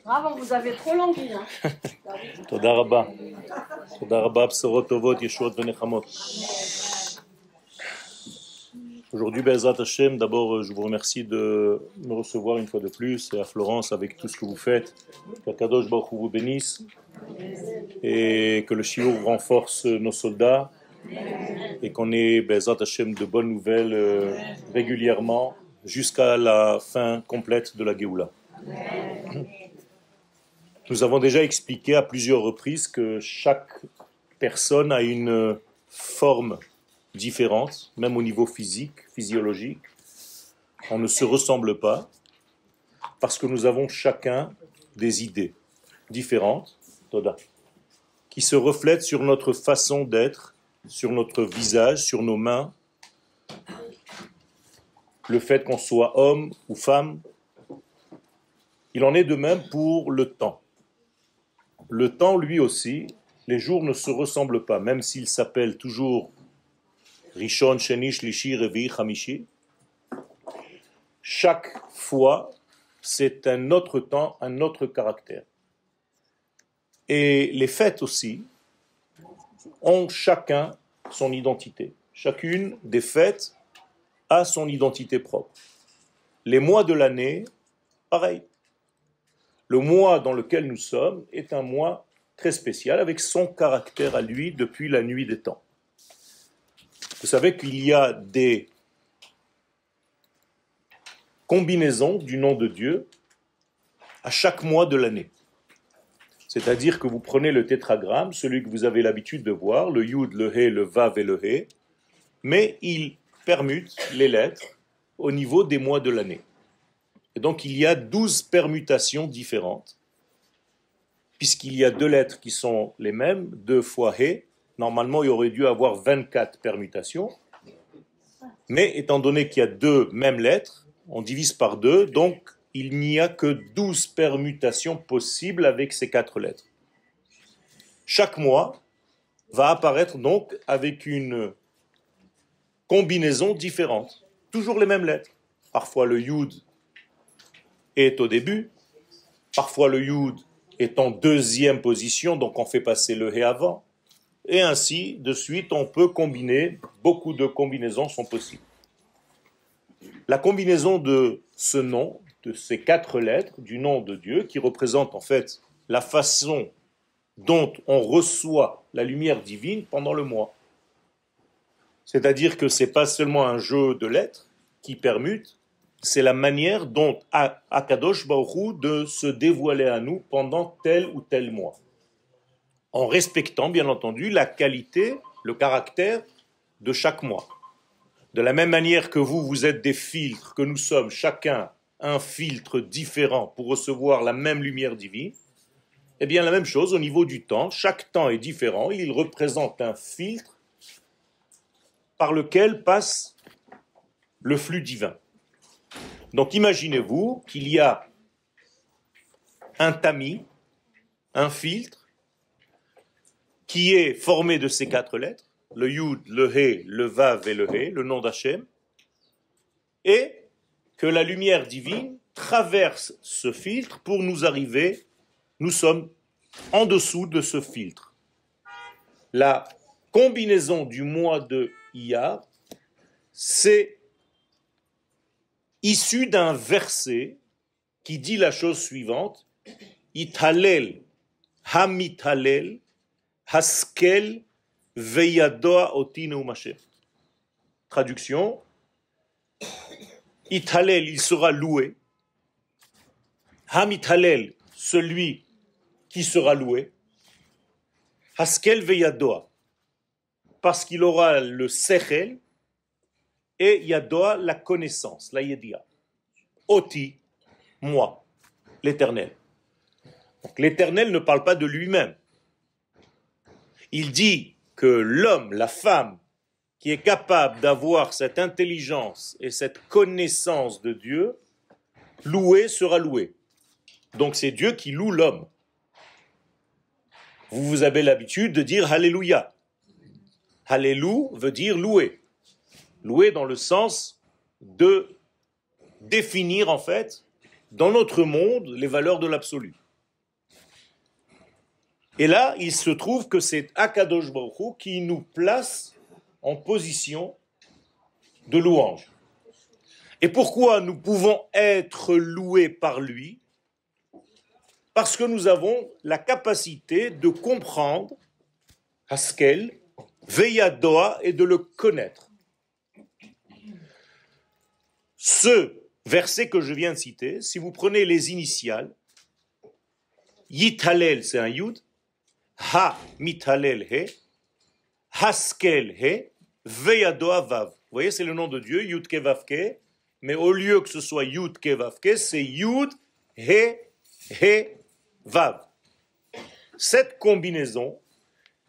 Bravo, vous avez trop langui. Hein. תודה רבה. תודה רבה, בשורות טובות, ישועות ונחמות. Aujourd'hui, Be'ezrat Hashem, d'abord, je vous remercie de me recevoir une fois de plus, et à Florence, avec tout ce que vous faites. Qu'Akadosh Baruch Hu vous bénisse, et que le Shiur renforce nos soldats, et qu'on ait, Be'ezrat Hashem, de bonnes nouvelles régulièrement, jusqu'à la fin complète de la Géoula. Nous avons déjà expliqué à plusieurs reprises que chaque personne a une forme différentes, même au niveau physique, physiologique. On ne se ressemble pas parce que nous avons chacun des idées différentes, Toda, qui se reflètent sur notre façon d'être, sur notre visage, sur nos mains. Le fait qu'on soit homme ou femme, il en est de même pour le temps. Le temps, lui aussi, les jours ne se ressemblent pas, même s'ils s'appellent toujours Rishon, Sheni, Shlishi, Revi, Chamishi. Chaque fois, c'est un autre temps, un autre caractère. Et les fêtes aussi ont chacun son identité. Chacune des fêtes a son identité propre. Les mois de l'année, pareil. Le mois dans lequel nous sommes est un mois très spécial avec son caractère à lui depuis la nuit des temps. Vous savez qu'il y a des combinaisons du nom de Dieu à chaque mois de l'année. C'est-à-dire que vous prenez le tétragramme, celui que vous avez l'habitude de voir, le Yud, le He, le Vav et le He, mais il permute les lettres au niveau des mois de l'année. Et donc il y a 12 permutations différentes, puisqu'il y a deux lettres qui sont les mêmes, 2 fois He. Normalement, il aurait dû avoir 24 permutations, mais étant donné qu'il y a deux mêmes lettres, on divise par 2, donc il n'y a que 12 permutations possibles avec ces 4 lettres. Chaque mois va apparaître donc avec une combinaison différente, toujours les mêmes lettres. Parfois le Yud est au début, parfois le Yud est en deuxième position, donc on fait passer le He avant. Et ainsi, de suite, on peut combiner, beaucoup de combinaisons sont possibles. La combinaison de ce nom, de ces 4 lettres, du nom de Dieu, qui représente en fait la façon dont on reçoit la lumière divine pendant le mois. C'est-à-dire que ce n'est pas seulement un jeu de lettres qui permute, c'est la manière dont Akadosh Baruch Hu de se dévoiler à nous pendant tel ou tel mois. En respectant, bien entendu, la qualité, le caractère de chaque mois. De la même manière que vous êtes des filtres, que nous sommes chacun un filtre différent pour recevoir la même lumière divine, eh bien la même chose au niveau du temps, chaque temps est différent, il représente un filtre par lequel passe le flux divin. Donc imaginez-vous qu'il y a un tamis, un filtre, qui est formé de ces 4 lettres, le Yud, le He, le Vav et le He, le nom d'Hachem, et que la lumière divine traverse ce filtre pour nous arriver, nous sommes en dessous de ce filtre. La combinaison du mois de Iyar, c'est issu d'un verset qui dit la chose suivante, Italel, Hamitalel, Haskel veyadoa otine umashem. Traduction. Italel, il sera loué. Hamitalel, celui qui sera loué. Haskel veyadoa, parce qu'il aura le sechel et yadoa, la connaissance, la yedia. Oti, moi, l'Éternel. Donc l'Éternel ne parle pas de lui-même. Il dit que l'homme, la femme, qui est capable d'avoir cette intelligence et cette connaissance de Dieu, loué sera loué. Donc c'est Dieu qui loue l'homme. Vous avez l'habitude de dire Alléluia. Alléluia veut dire louer. Louer dans le sens de définir en fait, dans notre monde, les valeurs de l'absolu. Et là, il se trouve que c'est Akadosh Baruch Hu qui nous place en position de louange. Et pourquoi nous pouvons être loués par lui? Parce que nous avons la capacité de comprendre Haskel, Veyadoa, et de le connaître. Ce verset que je viens de citer, si vous prenez les initiales, Yithalel c'est un Yud, Ha Mithalel He, Haskel He, Veyadoa Vav. Vous voyez, c'est le nom de Dieu, Yud Ke Vav Ke, mais au lieu que ce soit Yud Ke Vav Ke, c'est Yud He He Vav. Cette combinaison,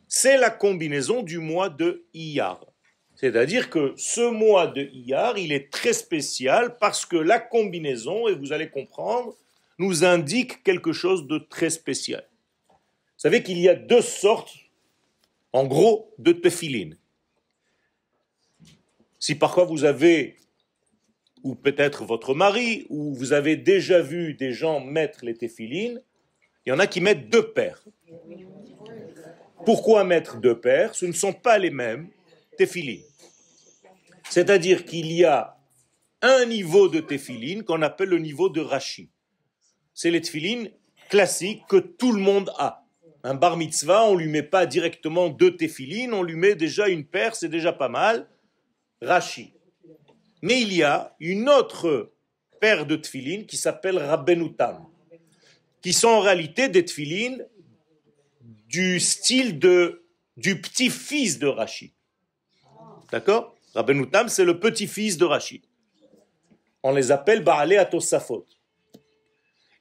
c'est la combinaison du mois de Iyar. C'est-à-dire que ce mois de Iyar, il est très spécial parce que la combinaison, et vous allez comprendre, nous indique quelque chose de très spécial. Vous savez qu'il y a deux sortes, en gros, de tefilin. Si parfois vous avez, ou peut-être votre mari, ou vous avez déjà vu des gens mettre les tefilin, il y en a qui mettent deux paires. Pourquoi mettre deux paires? Ce ne sont pas les mêmes tefilin. C'est-à-dire qu'il y a un niveau de tefilin qu'on appelle le niveau de Rashi. C'est les tefilin classiques que tout le monde a. Un bar mitzvah, on ne lui met pas directement deux tefilin, on lui met déjà une paire, c'est déjà pas mal. Rashi. Mais il y a une autre paire de tefilin qui s'appelle Rabbeinu Tam, qui sont en réalité des tefilin du style du petit-fils de Rashi. D'accord? Rabbeinu Tam, c'est le petit-fils de Rashi. On les appelle Baalei Atosafot.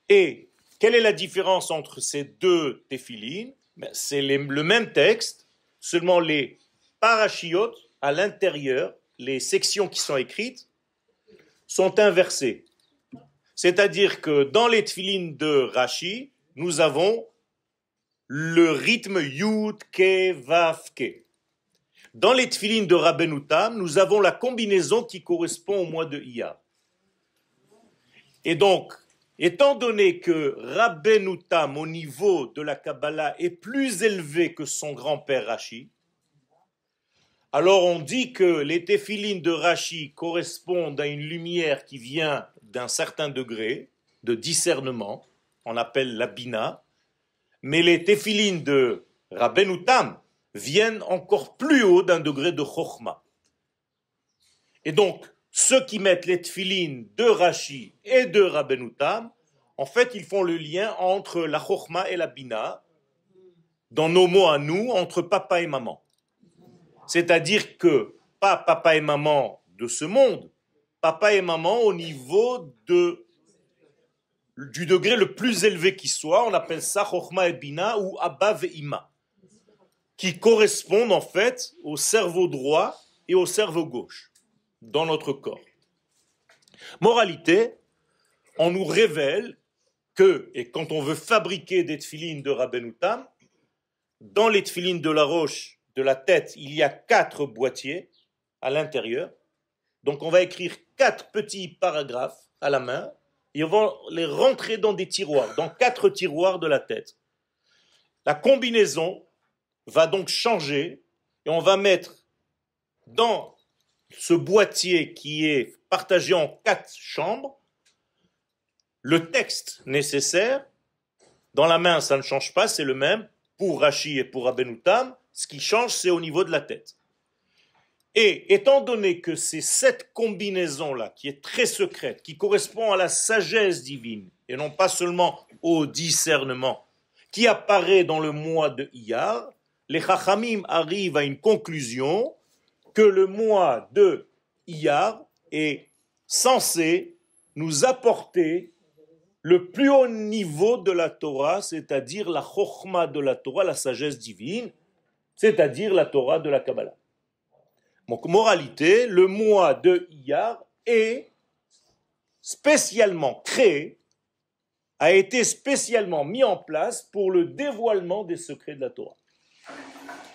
Et quelle est la différence entre ces deux tefilin? C'est le même texte, seulement les parashiot à l'intérieur, les sections qui sont écrites, sont inversées. C'est-à-dire que dans les tefilin de Rashi, nous avons le rythme Yud, Ke, Vav, Ke. Dans les tefilin de Rabbeinu Tam, nous avons la combinaison qui correspond au mois de Iyar. Et donc, étant donné que Rabbeinu Tam, au niveau de la Kabbalah, est plus élevé que son grand-père Rashi, alors on dit que les tefilin de Rashi correspondent à une lumière qui vient d'un certain degré de discernement, on appelle la Bina, mais les tefilin de Rabbeinu Tam viennent encore plus haut d'un degré de Chokhmah. Et donc, ceux qui mettent les tefilin de Rashi et de Rabbeinu Tam, en fait, ils font le lien entre la Chokhmah et la Bina, dans nos mots à nous, entre papa et maman. C'est-à-dire que, pas papa et maman de ce monde, papa et maman au niveau du degré le plus élevé qui soit, on appelle ça Chokhmah et Bina ou Abba ve'ima, qui correspondent en fait au cerveau droit et au cerveau gauche dans notre corps. Moralité, on nous révèle que, et quand on veut fabriquer des tefilin de Rabbeinu Tam, dans les tefilin de la roche, de la tête, il y a 4 boîtiers à l'intérieur. Donc on va écrire 4 petits paragraphes à la main et on va les rentrer dans des tiroirs, dans 4 tiroirs de la tête. La combinaison va donc changer et on va mettre dans ce boîtier qui est partagé en 4 chambres le texte nécessaire. Dans la main, ça ne change pas, c'est le même pour Rashi et pour Rabbeinu Tam. Ce qui change, c'est au niveau de la tête. Et étant donné que c'est cette combinaison-là, qui est très secrète, qui correspond à la sagesse divine, et non pas seulement au discernement, qui apparaît dans le mois de Iyar, les Chachamim arrivent à une conclusion que le mois de Iyar est censé nous apporter le plus haut niveau de la Torah, c'est-à-dire la Chokhmah de la Torah, la sagesse divine, c'est-à-dire la Torah de la Kabbalah. Donc, moralité, le mois de Iyar est spécialement créé, a été spécialement mis en place pour le dévoilement des secrets de la Torah.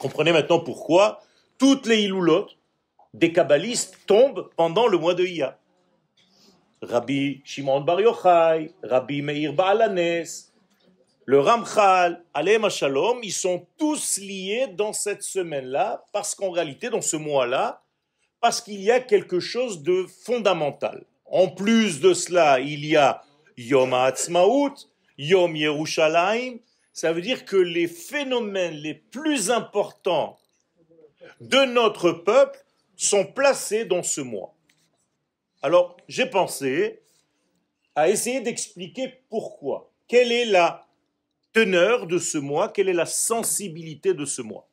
Comprenez maintenant pourquoi toutes les Hilulot des kabbalistes tombent pendant le mois de Iyar. Rabbi Shimon Bar Yochai, Rabbi Meir Baal HaNes, le Ramchal, Aleim Shalom, ils sont tous liés dans cette semaine-là, parce qu'en réalité, dans ce mois-là, parce qu'il y a quelque chose de fondamental. En plus de cela, il y a Yom HaAtzmaut, Yom Yerushalayim. Ça veut dire que les phénomènes les plus importants de notre peuple sont placés dans ce mois. Alors, j'ai pensé à essayer d'expliquer pourquoi. Quelle est la teneur de ce mois? Quelle est la sensibilité de ce mois?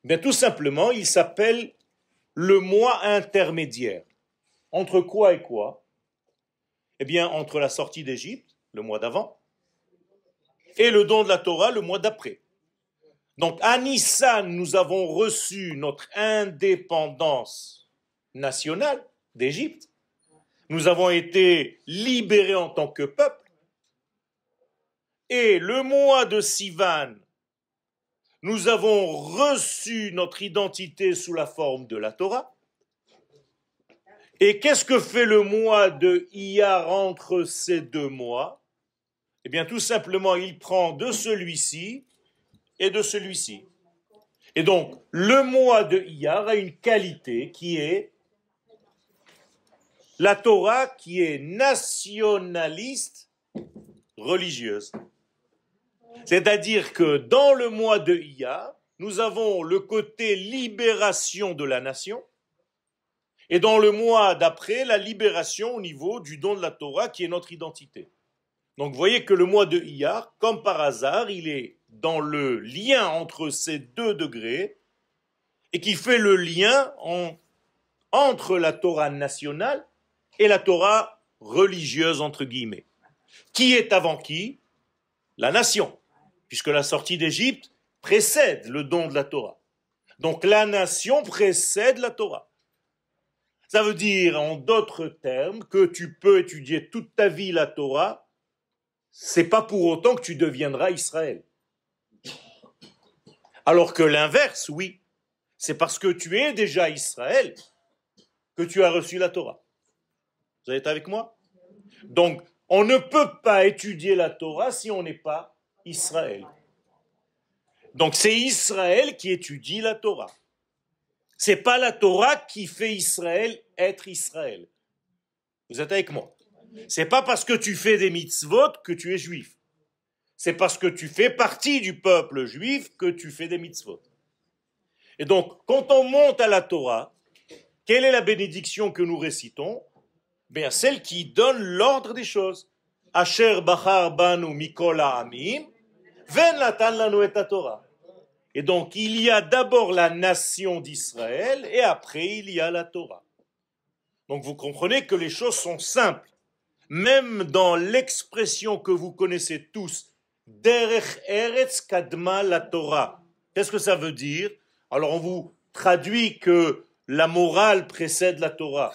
Bien, tout simplement, il s'appelle le mois intermédiaire. Entre quoi et quoi? Eh bien, entre la sortie d'Égypte, le mois d'avant, et le don de la Torah, le mois d'après. Donc, à Nissan, nous avons reçu notre indépendance nationale d'Égypte. Nous avons été libérés en tant que peuple. Et le mois de Sivan, nous avons reçu notre identité sous la forme de la Torah. Et qu'est-ce que fait le mois de Iyar entre ces deux mois? Eh bien, tout simplement, il prend de celui-ci et de celui-ci. Et donc, le mois de Iyar a une qualité qui est la Torah qui est nationaliste religieuse. C'est-à-dire que dans le mois de Iyar, nous avons le côté libération de la nation, et dans le mois d'après, la libération au niveau du don de la Torah qui est notre identité. Donc vous voyez que le mois de Iyar, comme par hasard, il est dans le lien entre ces deux degrés et qui fait le lien entre la Torah nationale et la Torah religieuse, entre guillemets. Qui est avant qui? La nation, puisque la sortie d'Égypte précède le don de la Torah. Donc la nation précède la Torah. Ça veut dire, en d'autres termes, que tu peux étudier toute ta vie la Torah, c'est pas pour autant que tu deviendras Israël. Alors que l'inverse, oui, c'est parce que tu es déjà Israël que tu as reçu la Torah. Vous êtes avec moi? Donc, on ne peut pas étudier la Torah si on n'est pas Israël. Donc, c'est Israël qui étudie la Torah. C'est pas la Torah qui fait Israël être Israël. Vous êtes avec moi? C'est pas parce que tu fais des mitzvot que tu es juif. C'est parce que tu fais partie du peuple juif que tu fais des mitzvot. Et donc, quand on monte à la Torah, quelle est la bénédiction que nous récitons? Bien, celle qui donne l'ordre des choses. Asher bachar banu mikol ha'amim, ven natan lanu et Torah. Et donc, il y a d'abord la nation d'Israël et après, il y a la Torah. Donc, vous comprenez que les choses sont simples. Même dans l'expression que vous connaissez tous, Derech Eretz Kadma la Torah. Qu'est-ce que ça veut dire? Alors, on vous traduit que la morale précède la Torah.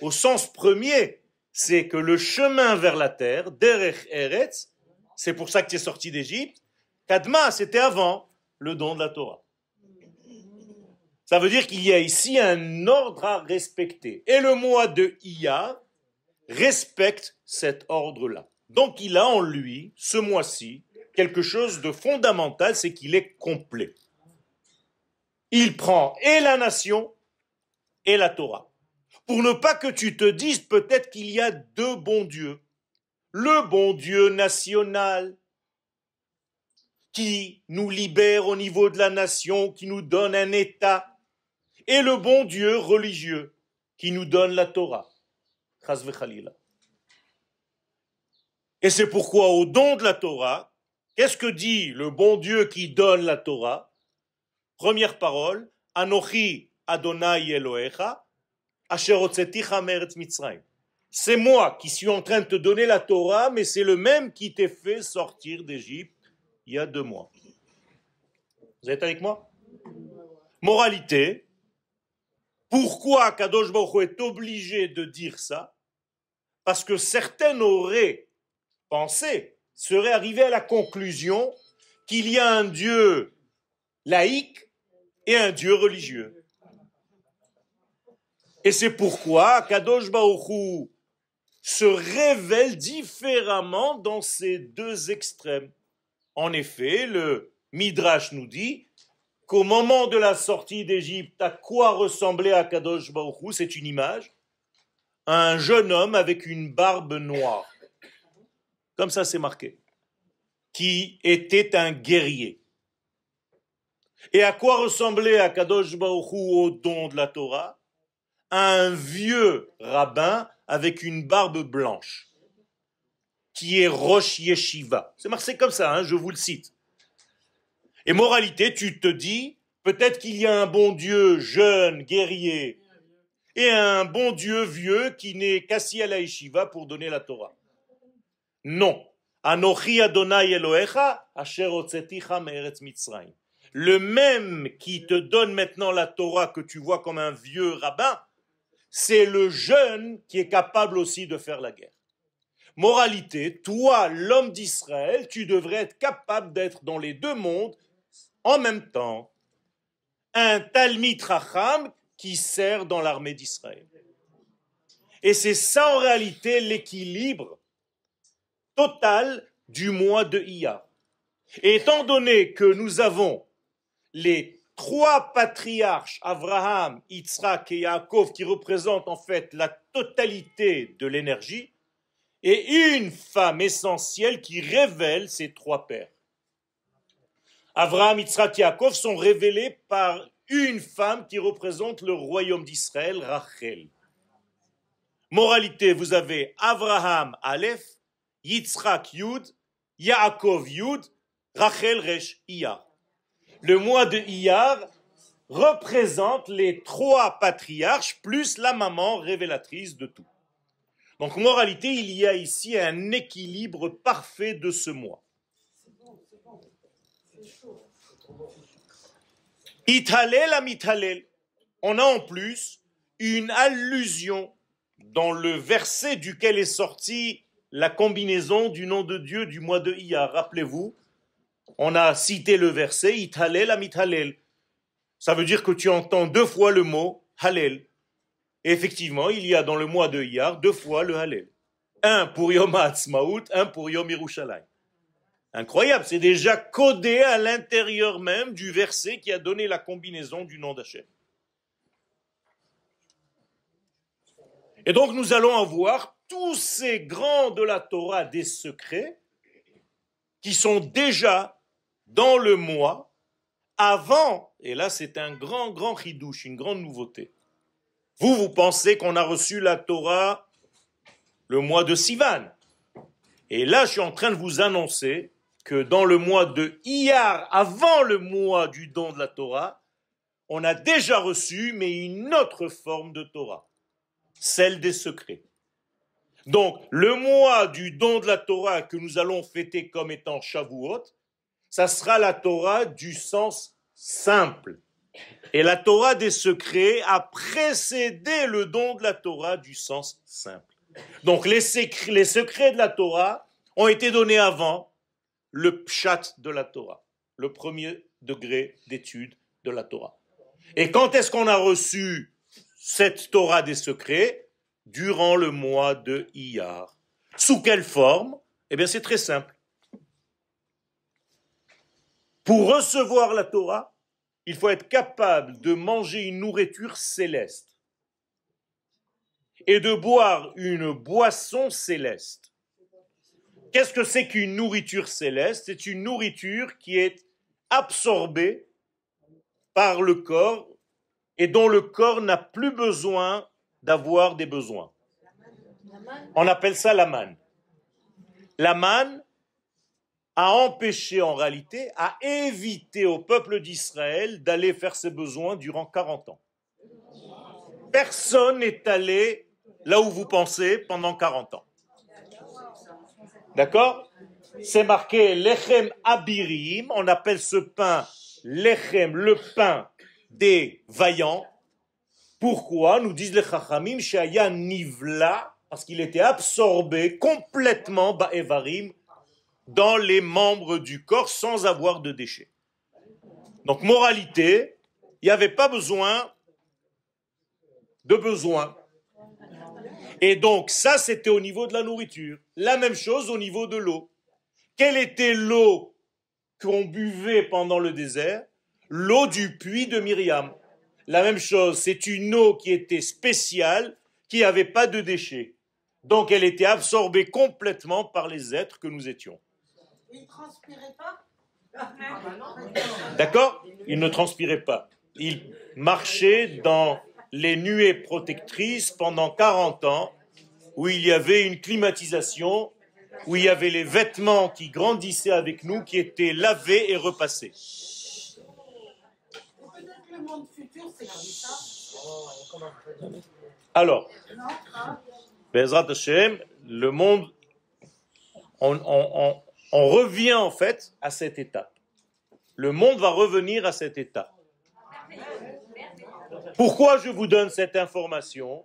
Au sens premier, c'est que le chemin vers la terre, Derech Eretz, c'est pour ça que tu es sorti d'Égypte. Kadma, c'était avant le don de la Torah. Ça veut dire qu'il y a ici un ordre à respecter. Et le mois de Iyar respecte cet ordre-là. Donc il a en lui, ce mois-ci, quelque chose de fondamental, c'est qu'il est complet. Il prend et la nation et la Torah. Pour ne pas que tu te dises peut-être qu'il y a deux bons dieux. Le bon Dieu national, qui nous libère au niveau de la nation, qui nous donne un État, et le bon Dieu religieux, qui nous donne la Torah. Chas v'chalila. Et c'est pourquoi au don de la Torah, qu'est-ce que dit le bon Dieu qui donne la Torah? Première parole, Anochi Adonai Elohecha, Asher hotzeticha me'eretz Mitzrayim. C'est moi qui suis en train de te donner la Torah, mais c'est le même qui t'ai fait sortir d'Égypte il y a 2 mois. Vous êtes avec moi? Moralité, pourquoi Kadosh Baruch Hu est obligé de dire ça? Parce que certains auraient pensé, seraient arrivés à la conclusion qu'il y a un Dieu laïque et un Dieu religieux. Et c'est pourquoi Kadosh Baruch Hu se révèle différemment dans ces deux extrêmes. En effet, le Midrash nous dit qu'au moment de la sortie d'Égypte, à quoi ressemblait Akadosh Baruch Hu? C'est une image, un jeune homme avec une barbe noire, comme ça c'est marqué, qui était un guerrier. Et à quoi ressemblait Akadosh Baruch Hu au don de la Torah? Un vieux rabbin avec une barbe blanche, qui est Rosh Yeshiva. C'est marqué comme ça, je vous le cite. Et moralité, tu te dis, peut-être qu'il y a un bon Dieu jeune, guerrier, et un bon Dieu vieux qui n'est qu'assis à la Yeshiva pour donner la Torah. Non. Anochi Adonai Elohecha, asher hotzeticha me'eretz Mitzrayim. Le même qui te donne maintenant la Torah que tu vois comme un vieux rabbin, c'est le jeune qui est capable aussi de faire la guerre. Moralité, toi, l'homme d'Israël, tu devrais être capable d'être dans les deux mondes en même temps. Un Talmid Racham qui sert dans l'armée d'Israël. Et c'est ça en réalité l'équilibre total du mois de Iyar. Et étant donné que nous avons les trois patriarches, Abraham, Yitzhak et Yaakov, qui représentent en fait la totalité de l'énergie, et une femme essentielle qui révèle ces trois pères. Abraham, Yitzhak et Yaakov sont révélés par une femme qui représente le royaume d'Israël, Rachel. Moralité, vous avez Abraham, Aleph, Yitzhak, Yud, Yaakov, Yud, Rachel, Resh, Iyar. Le mois de Iyar représente les trois patriarches plus la maman révélatrice de tout. Donc, moralité, il y a ici un équilibre parfait de ce mois. Ithalel à Mithalel. On a en plus une allusion dans le verset duquel est sortie la combinaison du nom de Dieu du mois de Iyar. Rappelez-vous, on a cité le verset Ithalel à Mithalel. Ça veut dire que tu entends deux fois le mot Hallel. Et effectivement, il y a dans le mois de Iyar deux fois le Hallel. Un pour Yom HaAtzmaut, un pour Yom Yerushalayim. Incroyable, c'est déjà codé à l'intérieur même du verset qui a donné la combinaison du nom d'Hachem. Et donc nous allons avoir tous ces grands de la Torah des secrets qui sont déjà dans le mois avant, et là c'est un grand chidouche, une grande nouveauté. Vous pensez qu'on a reçu la Torah le mois de Sivan. Et là, je suis en train de vous annoncer que dans le mois de Iyar, avant le mois du don de la Torah, on a déjà reçu, mais une autre forme de Torah, celle des secrets. Donc, le mois du don de la Torah que nous allons fêter comme étant Shavuot, ça sera la Torah du sens simple. Et la Torah des secrets a précédé le don de la Torah du sens simple. Donc les secrets de la Torah ont été donnés avant le pshat de la Torah, le premier degré d'étude de la Torah. Et quand est-ce qu'on a reçu cette Torah des secrets? Durant le mois de Iyar. Sous quelle forme? Eh bien c'est très simple. Pour recevoir la Torah, il faut être capable de manger une nourriture céleste et de boire une boisson céleste. Qu'est-ce que c'est qu'une nourriture céleste? C'est une nourriture qui est absorbée par le corps et dont le corps n'a plus besoin d'avoir des besoins. On appelle ça la manne. La manne a empêché en réalité, a évité au peuple d'Israël d'aller faire ses besoins durant 40 ans. Personne n'est allé là où vous pensez pendant 40 ans. D'accord? C'est marqué Lechem Abirim, on appelle ce pain Lechem, le pain des vaillants. Pourquoi? Nous disent les Chachamim, Shaya Nivla, parce qu'il était absorbé complètement, Ba'evarim, dans les membres du corps sans avoir de déchets. Donc, moralité, il n'y avait pas besoin de besoin. Et donc, ça, c'était au niveau de la nourriture. La même chose au niveau de l'eau. Quelle était l'eau qu'on buvait pendant le désert, l'eau du puits de Myriam. La même chose, c'est une eau qui était spéciale, qui n'avait pas de déchets. Donc elle était absorbée complètement par les êtres que nous étions. Il ne transpirait pas. D'accord? Il ne transpirait pas. Il marchait dans les nuées protectrices pendant 40 ans, où il y avait une climatisation, où il y avait les vêtements qui grandissaient avec nous, qui étaient lavés et repassés. Peut-être le monde futur, c'est comme ça. Alors, Bezrat Hashem, le monde, on revient en fait à cette étape. Le monde va revenir à cet état. Pourquoi je vous donne cette information?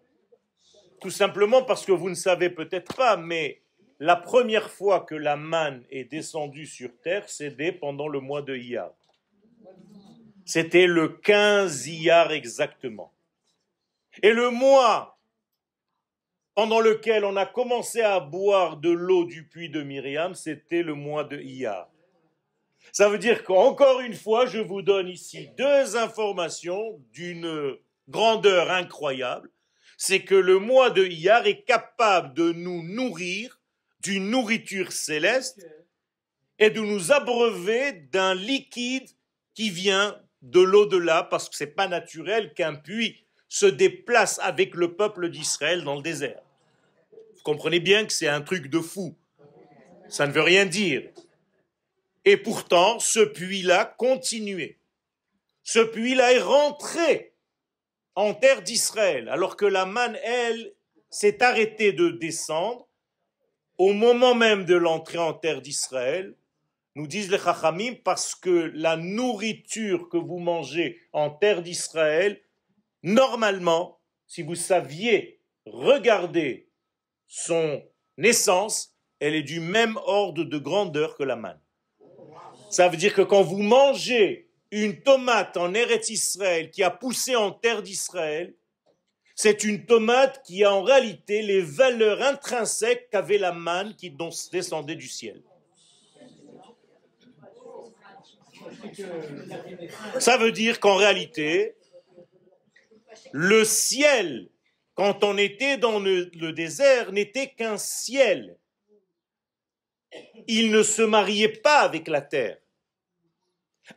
Tout simplement parce que vous ne savez peut-être pas, mais la première fois que la manne est descendue sur terre, c'était pendant le mois de Iyar. C'était le 15 Iyar exactement. Et le mois pendant lequel on a commencé à boire de l'eau du puits de Myriam, c'était le mois de Iyar. Ça veut dire qu'encore une fois, je vous donne ici deux informations d'une grandeur incroyable. C'est que le mois de Iyar est capable de nous nourrir d'une nourriture céleste et de nous abreuver d'un liquide qui vient de l'au-delà, parce que ce n'est pas naturel qu'un puits se déplace avec le peuple d'Israël dans le désert. Vous comprenez bien que c'est un truc de fou. Ça ne veut rien dire. Et pourtant, ce puits-là continuait. Ce puits-là est rentré en terre d'Israël, alors que la manne, elle, s'est arrêtée de descendre au moment même de l'entrée en terre d'Israël, nous disent les Chachamim, parce que la nourriture que vous mangez en terre d'Israël, normalement, si vous saviez regarder son essence, elle est du même ordre de grandeur que la manne. Ça veut dire que quand vous mangez une tomate en Eretz Israël qui a poussé en terre d'Israël, c'est une tomate qui a en réalité les valeurs intrinsèques qu'avait la manne qui descendait du ciel. Ça veut dire qu'en réalité, le ciel, quand on était dans le désert, n'était qu'un ciel. Il ne se mariait pas avec la terre.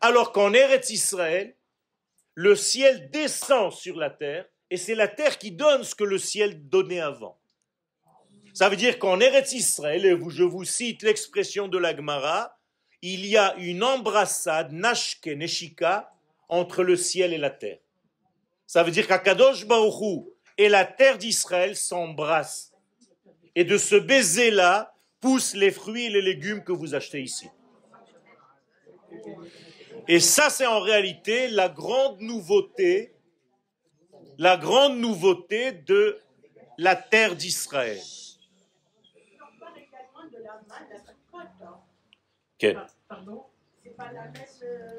Alors qu'en Eretz Israël, le ciel descend sur la terre et c'est la terre qui donne ce que le ciel donnait avant. Ça veut dire qu'en Eretz Israël, et je vous cite l'expression de la Gemara, il y a une embrassade, nashke, neshika, entre le ciel et la terre. Ça veut dire qu'Akadosh Baruch Hu et la terre d'Israël s'embrassent. Et de ce baiser-là poussent les fruits et les légumes que vous achetez ici. Et ça, c'est en réalité la grande nouveauté de la terre d'Israël. Okay.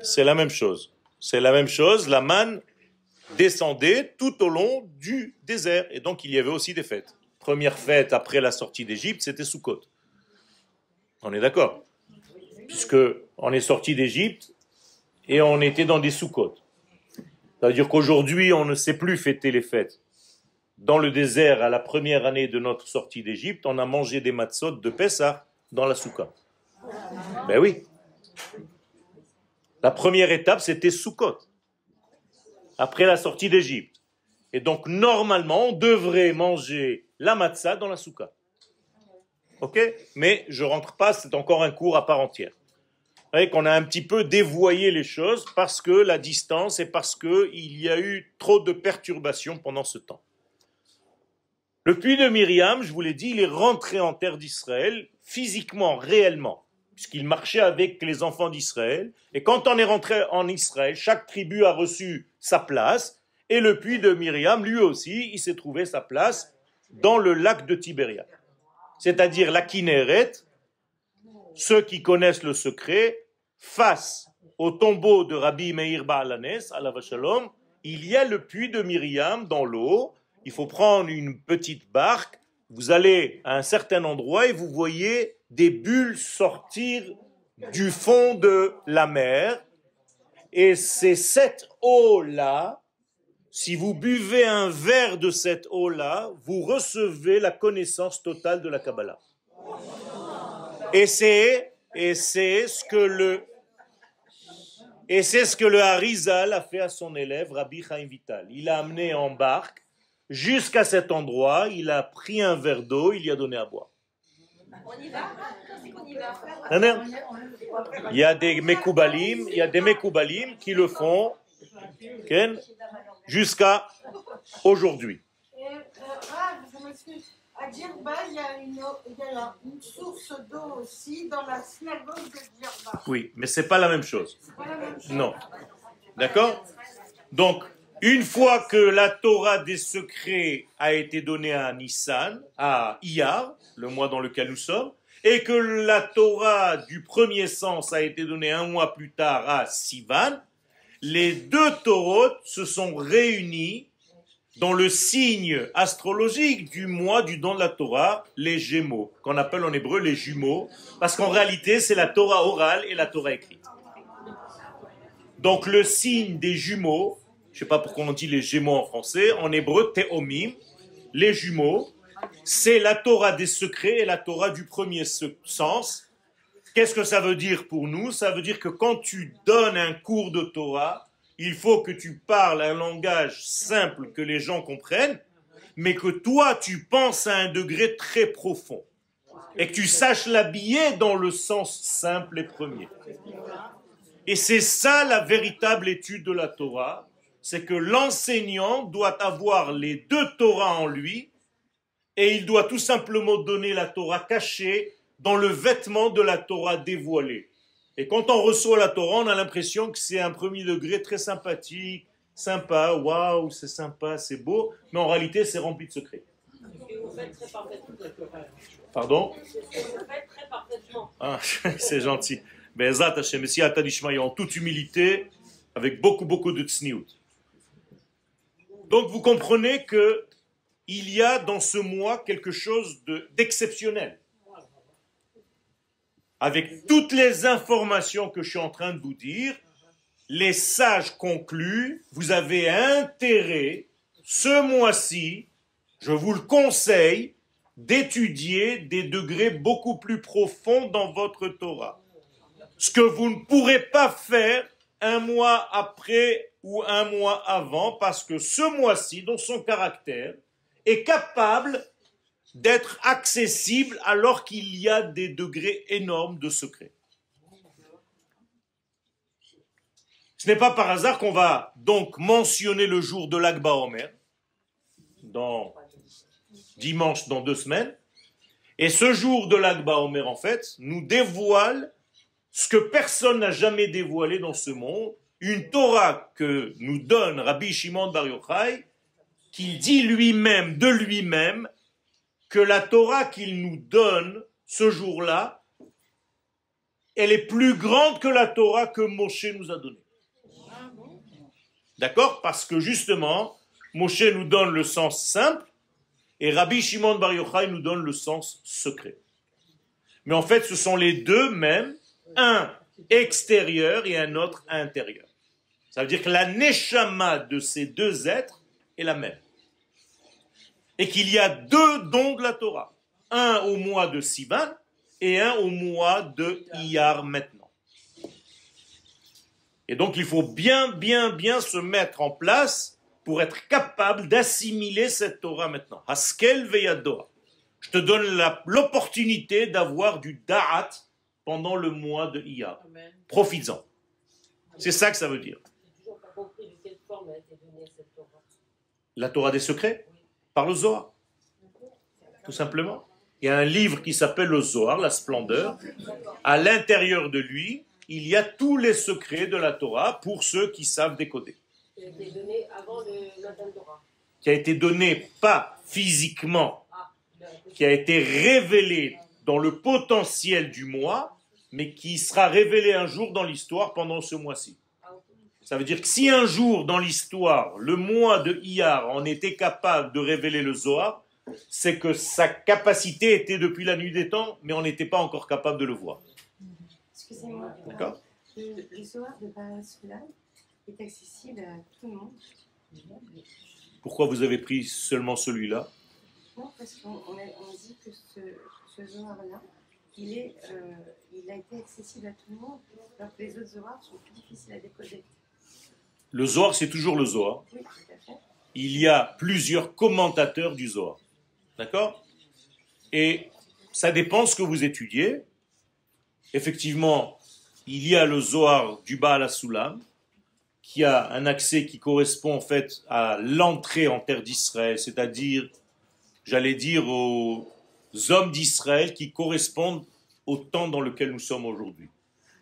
C'est la même chose. C'est la même chose. La manne descendait tout au long du désert. Et donc, il y avait aussi des fêtes. Première fête après la sortie d'Égypte, c'était Sukkot. On est d'accord? Puisque on est sorti d'Égypte et on était dans des Sukkot. Ça veut dire qu'aujourd'hui, on ne sait plus fêter les fêtes. Dans le désert, à la première année de notre sortie d'Égypte, on a mangé des matzot de Pessah dans la Soukha. Ben oui. La première étape, c'était Sukkot. Après la sortie d'Égypte. Et donc, normalement, on devrait manger la matzah dans la Soukha. Ok? Mais je ne rentre pas, c'est encore un cours à part entière. Vous voyez qu'on a un petit peu dévoyé les choses parce que la distance et parce qu'il y a eu trop de perturbations pendant ce temps. Le puits de Myriam, je vous l'ai dit, il est rentré en terre d'Israël, physiquement, réellement, puisqu'il marchait avec les enfants d'Israël. Et quand on est rentré en Israël, chaque tribu a reçu sa place, et le puits de Myriam, lui aussi, il s'est trouvé sa place dans le lac de Tibériade. C'est-à-dire la Kinneret, ceux qui connaissent le secret, face au tombeau de Rabbi Meir Baal Hanes, alav shalom, il y a le puits de Myriam dans l'eau. Il faut prendre une petite barque, vous allez à un certain endroit et vous voyez des bulles sortir du fond de la mer. Et c'est cette eau-là, si vous buvez un verre de cette eau-là, vous recevez la connaissance totale de la Kabbalah. Et c'est ce que le Harizal a fait à son élève, Rabbi Chaim Vital. Il l'a amené en barque jusqu'à cet endroit, il a pris un verre d'eau, il lui a donné à boire. On y va? On y va. Il y a des Mekoubalim qui le font jusqu'à aujourd'hui. Je m'excuse. À Djerba, il y a une source d'eau aussi dans la synagogue de Djerba. Oui, mais c'est pas la même chose. C'est pas la même chose. Non. D'accord? Donc, une fois que la Torah des secrets a été donnée à Nissan, à Iyar, le mois dans lequel nous sommes, et que la Torah du premier sens a été donnée un mois plus tard à Sivan, les deux Torot se sont réunis dans le signe astrologique du mois du don de la Torah, les Gémeaux, qu'on appelle en hébreu les jumeaux, parce qu'en réalité c'est la Torah orale et la Torah écrite. Donc le signe des jumeaux, je ne sais pas pourquoi on dit les Gémeaux en français, en hébreu Théomim, les jumeaux, c'est la Torah des secrets et la Torah du premier sens. Qu'est-ce que ça veut dire pour nous? Ça veut dire que quand tu donnes un cours de Torah, il faut que tu parles un langage simple que les gens comprennent, mais que toi, tu penses à un degré très profond. Et que tu saches l'habiller dans le sens simple et premier. Et c'est ça la véritable étude de la Torah, c'est que l'enseignant doit avoir les deux Torahs en lui, et il doit tout simplement donner la Torah cachée dans le vêtement de la Torah dévoilée. Et quand on reçoit la Torah, on a l'impression que c'est un premier degré très sympathique, sympa, waouh, c'est sympa, c'est beau, mais en réalité, c'est rempli de secrets. Vous faites très parfaitement. Pardon? Vous faites très parfaitement. Ah, c'est gentil. Be'ezrat Hashem, Messie Ata Dishmaï, en toute humilité, avec beaucoup de tsniout. Donc vous comprenez que il y a dans ce mois quelque chose d'exceptionnel. Avec toutes les informations que je suis en train de vous dire, les sages concluent, vous avez intérêt, ce mois-ci, je vous le conseille, d'étudier des degrés beaucoup plus profonds dans votre Torah. Ce que vous ne pourrez pas faire un mois après ou un mois avant, parce que ce mois-ci, dans son caractère, est capable d'être accessible alors qu'il y a des degrés énormes de secret. Ce n'est pas par hasard qu'on va donc mentionner le jour de l'Akba Omer, dimanche dans 2 semaines, et ce jour de l'Akba Omer, en fait, nous dévoile ce que personne n'a jamais dévoilé dans ce monde, une Torah que nous donne Rabbi Shimon Bar Yochai, qu'il dit lui-même, de lui-même, que la Torah qu'il nous donne ce jour-là, elle est plus grande que la Torah que Moshe nous a donnée. D'accord? Parce que justement, Moshe nous donne le sens simple et Rabbi Shimon Bar Yochai nous donne le sens secret. Mais en fait, ce sont les deux mêmes, un extérieur et un autre intérieur. Ça veut dire que la neshama de ces deux êtres est la même. Et qu'il y a 2 dons de la Torah. Un au mois de Sivan et un au mois de Iyar maintenant. Et donc il faut bien se mettre en place pour être capable d'assimiler cette Torah maintenant. Haskel veyadoa. Je te donne l'opportunité d'avoir du da'at pendant le mois de Iyar. Profites-en. C'est ça que ça veut dire. J'ai toujours pas compris de quelle forme a été donnée cette Torah. La Torah des secrets, par le Zohar. Tout simplement. Il y a un livre qui s'appelle le Zohar, la splendeur. À l'intérieur de lui, il y a tous les secrets de la Torah pour ceux qui savent décoder. Qui a été donné avant le Matan Torah. Qui a été donné pas physiquement, qui a été révélé dans le potentiel du mois, mais qui sera révélé un jour dans l'histoire pendant ce mois-ci. Ça veut dire que si un jour dans l'histoire, le mois de Iyar en était capable de révéler le Zohar, c'est que sa capacité était depuis la nuit des temps, mais on n'était pas encore capable de le voir. Excusez-moi. D'accord? Le Zohar de Barasula est accessible à tout le monde. Pourquoi vous avez pris seulement celui-là? Non, parce on dit que ce Zohar-là, il a été accessible à tout le monde, alors que les autres Zohars sont plus difficiles à décoder. Le Zohar, c'est toujours le Zohar. Oui, tout à fait. Il y a plusieurs commentateurs du Zohar. D'accord? Et ça dépend ce que vous étudiez. Effectivement, il y a le Zohar du Baal HaSulam, qui a un accès qui correspond en fait à l'entrée en terre d'Israël, c'est-à-dire, j'allais dire, aux hommes d'Israël qui correspondent au temps dans lequel nous sommes aujourd'hui.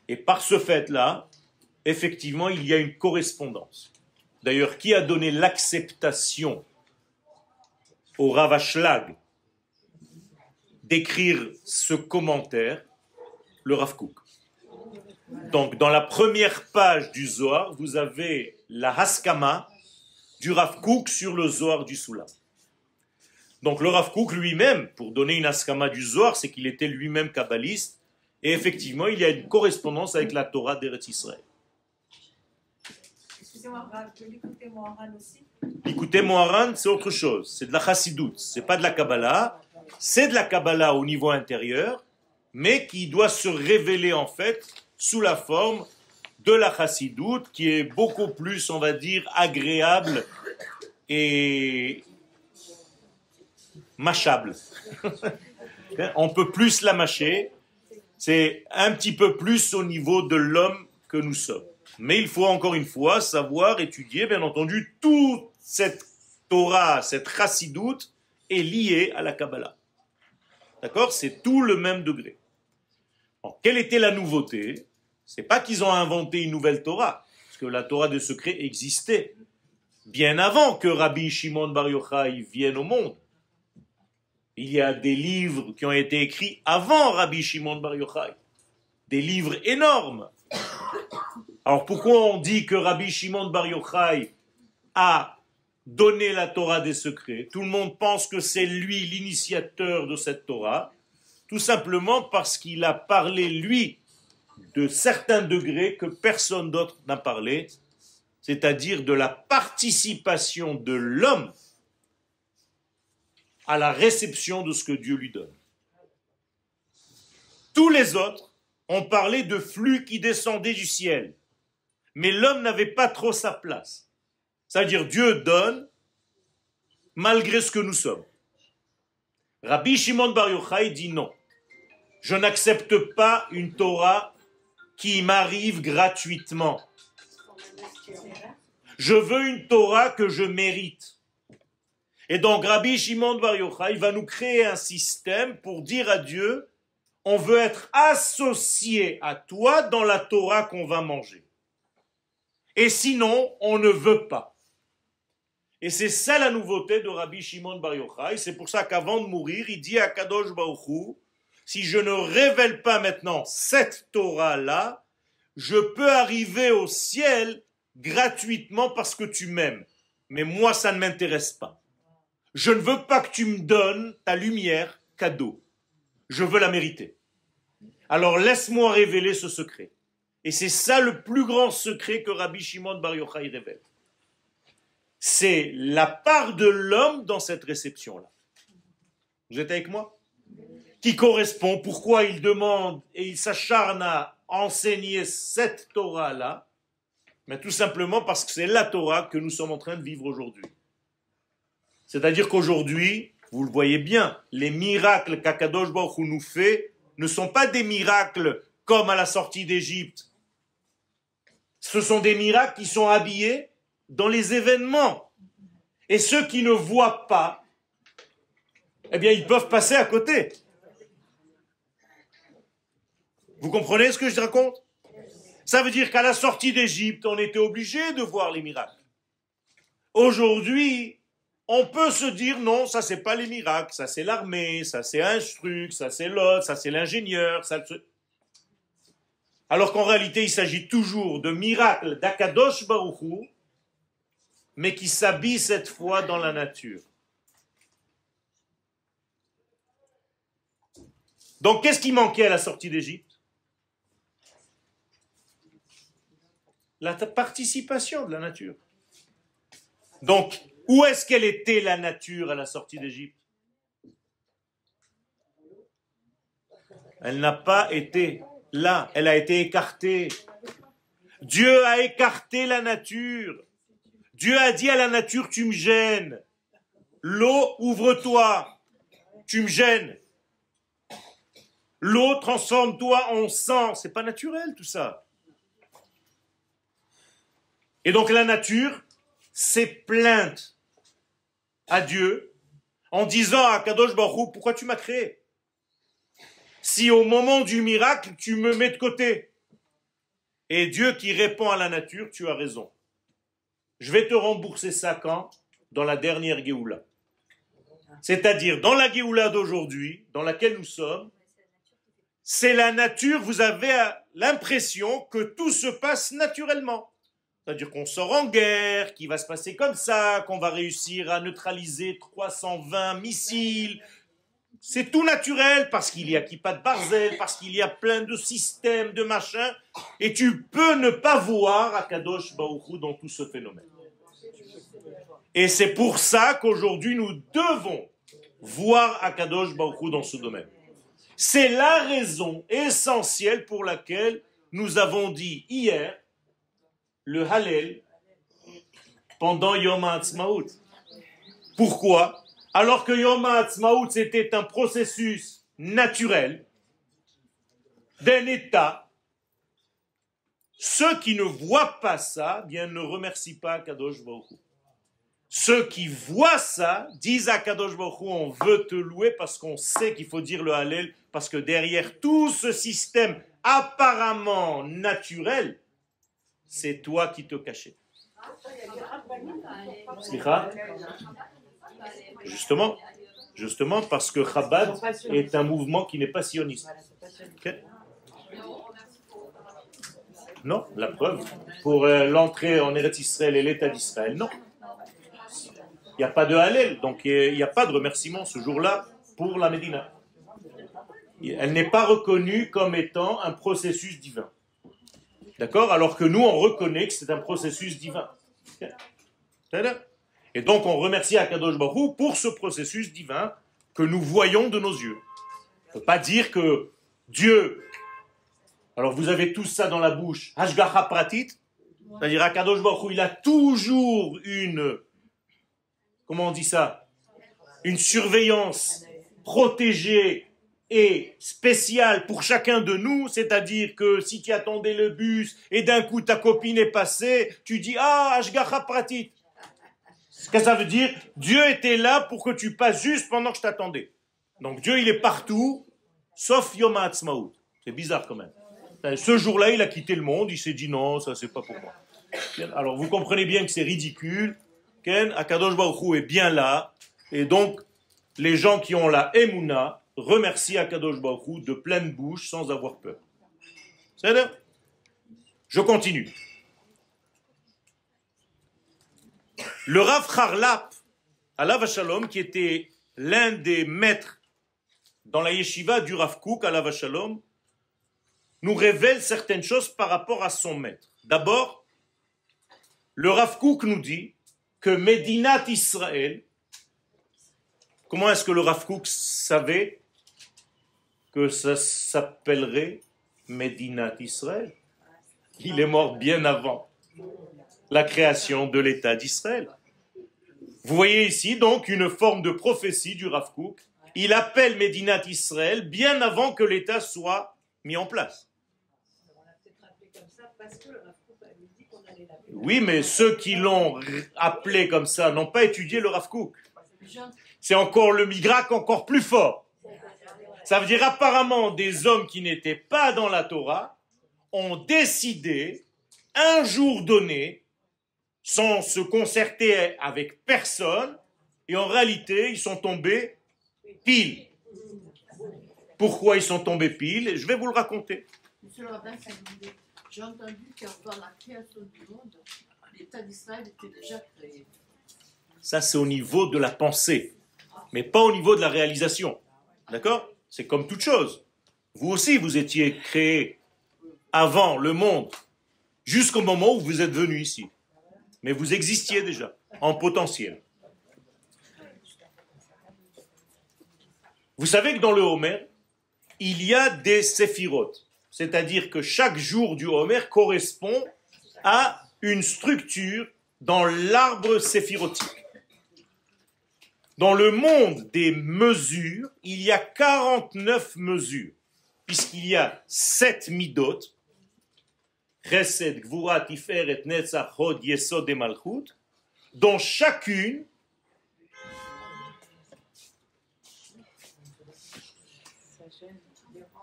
Et par ce fait-là, effectivement, il y a une correspondance. D'ailleurs, qui a donné l'acceptation au Rav Ashlag d'écrire ce commentaire? Le Rav Kook. Donc, dans la première page du Zohar, vous avez la Haskama du Rav Kook sur le Zohar du Soulam. Donc, le Rav Kook lui-même, pour donner une Haskama du Zohar, c'est qu'il était lui-même kabbaliste, et effectivement, il y a une correspondance avec la Torah d'Eretz Israël. Excusez-moi, l'écouter Moharan aussi. L'écouter Moharan, c'est autre chose. C'est de la Chassidoute. C'est pas de la Kabbalah. C'est de la Kabbalah au niveau intérieur, mais qui doit se révéler en fait sous la forme de la Chassidoute, qui est beaucoup plus, on va dire, agréable et mâchable. On peut plus la mâcher. C'est un petit peu plus au niveau de l'homme que nous sommes. Mais il faut encore une fois savoir étudier, bien entendu, toute cette Torah, cette Chassidoute est liée à la Kabbalah. D'accord? C'est tout le même degré. Alors, quelle était la nouveauté? C'est pas qu'ils ont inventé une nouvelle Torah, parce que la Torah des secrets existait bien avant que Rabbi Shimon Bar Yochai vienne au monde. Il y a des livres qui ont été écrits avant Rabbi Shimon Bar Yochai. Des livres énormes. Alors pourquoi on dit que Rabbi Shimon Bar Yochai a donné la Torah des secrets? Tout le monde pense que c'est lui l'initiateur de cette Torah, tout simplement parce qu'il a parlé, lui, de certains degrés que personne d'autre n'a parlé, c'est-à-dire de la participation de l'homme à la réception de ce que Dieu lui donne. Tous les autres ont parlé de flux qui descendaient du ciel, mais l'homme n'avait pas trop sa place. C'est-à-dire Dieu donne malgré ce que nous sommes. Rabbi Shimon Bar Yochai dit non. Je n'accepte pas une Torah qui m'arrive gratuitement. Je veux une Torah que je mérite. Et donc Rabbi Shimon Bar Yochai va nous créer un système pour dire à Dieu, on veut être associé à toi dans la Torah qu'on va manger. Et sinon, on ne veut pas. Et c'est ça la nouveauté de Rabbi Shimon Bar Yochai. C'est pour ça qu'avant de mourir, il dit à Kadosh Baruch Hu, si je ne révèle pas maintenant cette Torah-là, je peux arriver au ciel gratuitement parce que tu m'aimes. Mais moi, ça ne m'intéresse pas. Je ne veux pas que tu me donnes ta lumière cadeau. Je veux la mériter. Alors laisse-moi révéler ce secret. Et c'est ça le plus grand secret que Rabbi Shimon Bar Yochai révèle. C'est la part de l'homme dans cette réception-là. Vous êtes avec moi? Qui correspond, pourquoi il demande et il s'acharne à enseigner cette Torah-là? Mais tout simplement parce que c'est la Torah que nous sommes en train de vivre aujourd'hui. C'est-à-dire qu'aujourd'hui, vous le voyez bien, les miracles qu'Akadosh Baruch Hu nous fait ne sont pas des miracles comme à la sortie d'Égypte. Ce sont des miracles qui sont habillés dans les événements. Et ceux qui ne voient pas, eh bien, ils peuvent passer à côté. Vous comprenez ce que je raconte? Ça veut dire qu'à la sortie d'Égypte, on était obligé de voir les miracles. Aujourd'hui, on peut se dire non, ça c'est pas les miracles, ça c'est l'armée, ça c'est un truc, ça c'est l'autre, ça c'est l'ingénieur, ça c'est... Alors qu'en réalité, il s'agit toujours de miracles d'Akadosh Baruch Hu, mais qui s'habillent cette fois dans la nature. Donc qu'est-ce qui manquait à la sortie d'Égypte? la participation de la nature. Donc, où est-ce qu'elle était la nature à la sortie d'Égypte? Elle n'a pas été là, elle a été écartée. Dieu a écarté la nature. Dieu a dit à la nature, tu me gênes. L'eau, ouvre-toi. Tu me gênes. L'eau, transforme-toi en sang. C'est pas naturel tout ça. Et donc la nature s'est plainte à Dieu en disant à Kadosh Baruch Hu, pourquoi tu m'as créé? Si au moment du miracle, tu me mets de côté. Et Dieu qui répond à la nature, tu as raison. Je vais te rembourser ça quand? Dans la dernière Géoula. C'est-à-dire, dans la Géoula d'aujourd'hui, dans laquelle nous sommes, c'est la nature, vous avez l'impression que tout se passe naturellement. C'est-à-dire qu'on sort en guerre, qu'il va se passer comme ça, qu'on va réussir à neutraliser 320 missiles. C'est tout naturel parce qu'il y a Kippat Barzel, parce qu'il y a plein de systèmes, de machins, et tu peux ne pas voir Akadosh Baruch Hu dans tout ce phénomène. Et c'est pour ça qu'aujourd'hui nous devons voir Akadosh Baruch Hu dans ce domaine. C'est la raison essentielle pour laquelle nous avons dit hier le Hallel pendant Yom HaAtzmaut. Pourquoi? Alors que Yom HaAtzmaut c'était un processus naturel d'un état, ceux qui ne voient pas ça, bien ne remercient pas Kadosh Baruch Hu. Ceux qui voient ça disent à Kadosh Baruch Hu, on veut te louer parce qu'on sait qu'il faut dire le Hallel, parce que derrière tout ce système apparemment naturel, c'est toi qui te cachais. Slicha? Justement parce que Chabad est un mouvement qui n'est pas sioniste. Okay? Non, la preuve. Pour l'entrée en Eretz Israël et l'État d'Israël, non. Il n'y a pas de Hallel, donc il n'y a pas de remerciement ce jour-là pour la Médina. Elle n'est pas reconnue comme étant un processus divin. D'accord? Alors que nous, on reconnaît que c'est un processus divin. Et donc, on remercie Akadosh Baruch Hu pour ce processus divin que nous voyons de nos yeux. On ne peut pas dire que Dieu... Alors, vous avez tous ça dans la bouche. Hashgacha pratit. C'est-à-dire, Akadosh Baruch Hu, il a toujours une... Comment on dit ça? Une surveillance protégée et spéciale pour chacun de nous, c'est-à-dire que si tu attendais le bus et d'un coup ta copine est passée, tu dis ah, Hashgacha pratit. Ce que ça veut dire, Dieu était là pour que tu passes juste pendant que je t'attendais. Donc Dieu il est partout, sauf Yom HaAtzmaut. C'est bizarre quand même. Ce jour-là, il a quitté le monde, il s'est dit non, ça c'est pas pour moi. Alors vous comprenez bien que c'est ridicule. Akadosh Baruch Hu est bien là, et donc les gens qui ont la Emouna remercient Akadosh Baruch Hu de pleine bouche sans avoir peur. C'est ça? Je continue. Le Rav Charlap, alav Shalom, qui était l'un des maîtres dans la yeshiva du Rav Kook, alav Shalom, nous révèle certaines choses par rapport à son maître. D'abord, le Rav Kook nous dit que Médinat Israël, comment est-ce que le Rav Kook savait que ça s'appellerait Médinat Israël? Il est mort bien avant la création de l'État d'Israël. Vous voyez ici donc une forme de prophétie du Rav Kook. Il appelle Médinat Israël bien avant que l'État soit mis en place. Oui, mais ceux qui l'ont appelé comme ça n'ont pas étudié le Rav Kook. C'est encore le Midrash encore plus fort. Ça veut dire apparemment des hommes qui n'étaient pas dans la Torah ont décidé un jour donné, sans se concerter avec personne, et en réalité ils sont tombés pile. Pourquoi ils sont tombés pile? Je vais vous le raconter. Monsieur le rabbin, j'ai entendu qu'avant la création du monde, l'État d'Israël était déjà créé. Ça, c'est au niveau de la pensée, mais pas au niveau de la réalisation. D'accord? C'est comme toute chose. Vous aussi, vous étiez créé avant le monde. jusqu'au moment où vous êtes venu ici. Mais vous existiez déjà, en potentiel. Vous savez que dans le Homer, il y a des séphirotes. C'est-à-dire que chaque jour du Homer correspond à une structure dans l'arbre séphirotique. Dans le monde des mesures, il y a 49 mesures, puisqu'il y a 7 midot, Chesed, Gvura, Tiferet, Netzach, Hod, Yesod et Malchut, dont chacune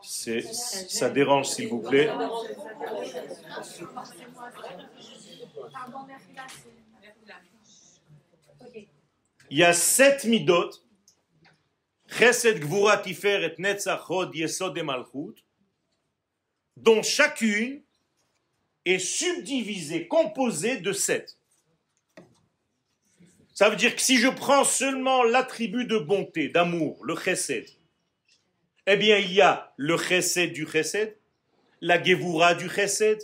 ça dérange, s'il vous plaît. Il y a 7 midot, Chesed, Gvura, Tiferet, Netzach, Hod, Yesod et Malchut, dont chacune est subdivisée, composée de 7. Ça veut dire que si je prends seulement l'attribut de bonté, d'amour, le Chesed, eh bien il y a le Chesed du Chesed, la Gevura du Chesed,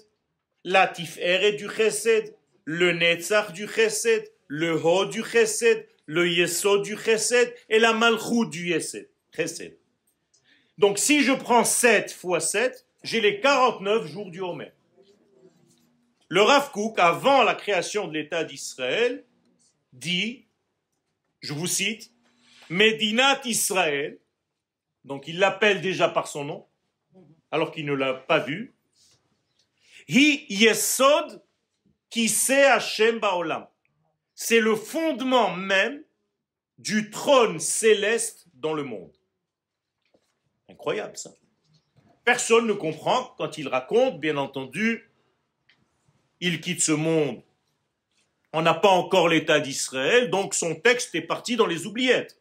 la Tiferet du Chesed, le Netzach du Chesed, le Hod du Chesed, le Yesod du Chesed et la Malchut du Chesed. Donc si je prends 7 fois 7, j'ai les 49 jours du Homer. Le Rav Kook, avant la création de l'État d'Israël, dit, je vous cite, Medinat Israël, donc il l'appelle déjà par son nom, alors qu'il ne l'a pas vu, Hi Yesod Kise Hashem Baolam. C'est le fondement même du trône céleste dans le monde. Incroyable ça. Personne ne comprend quand il raconte, bien entendu, il quitte ce monde. On n'a pas encore l'État d'Israël, donc son texte est parti dans les oubliettes.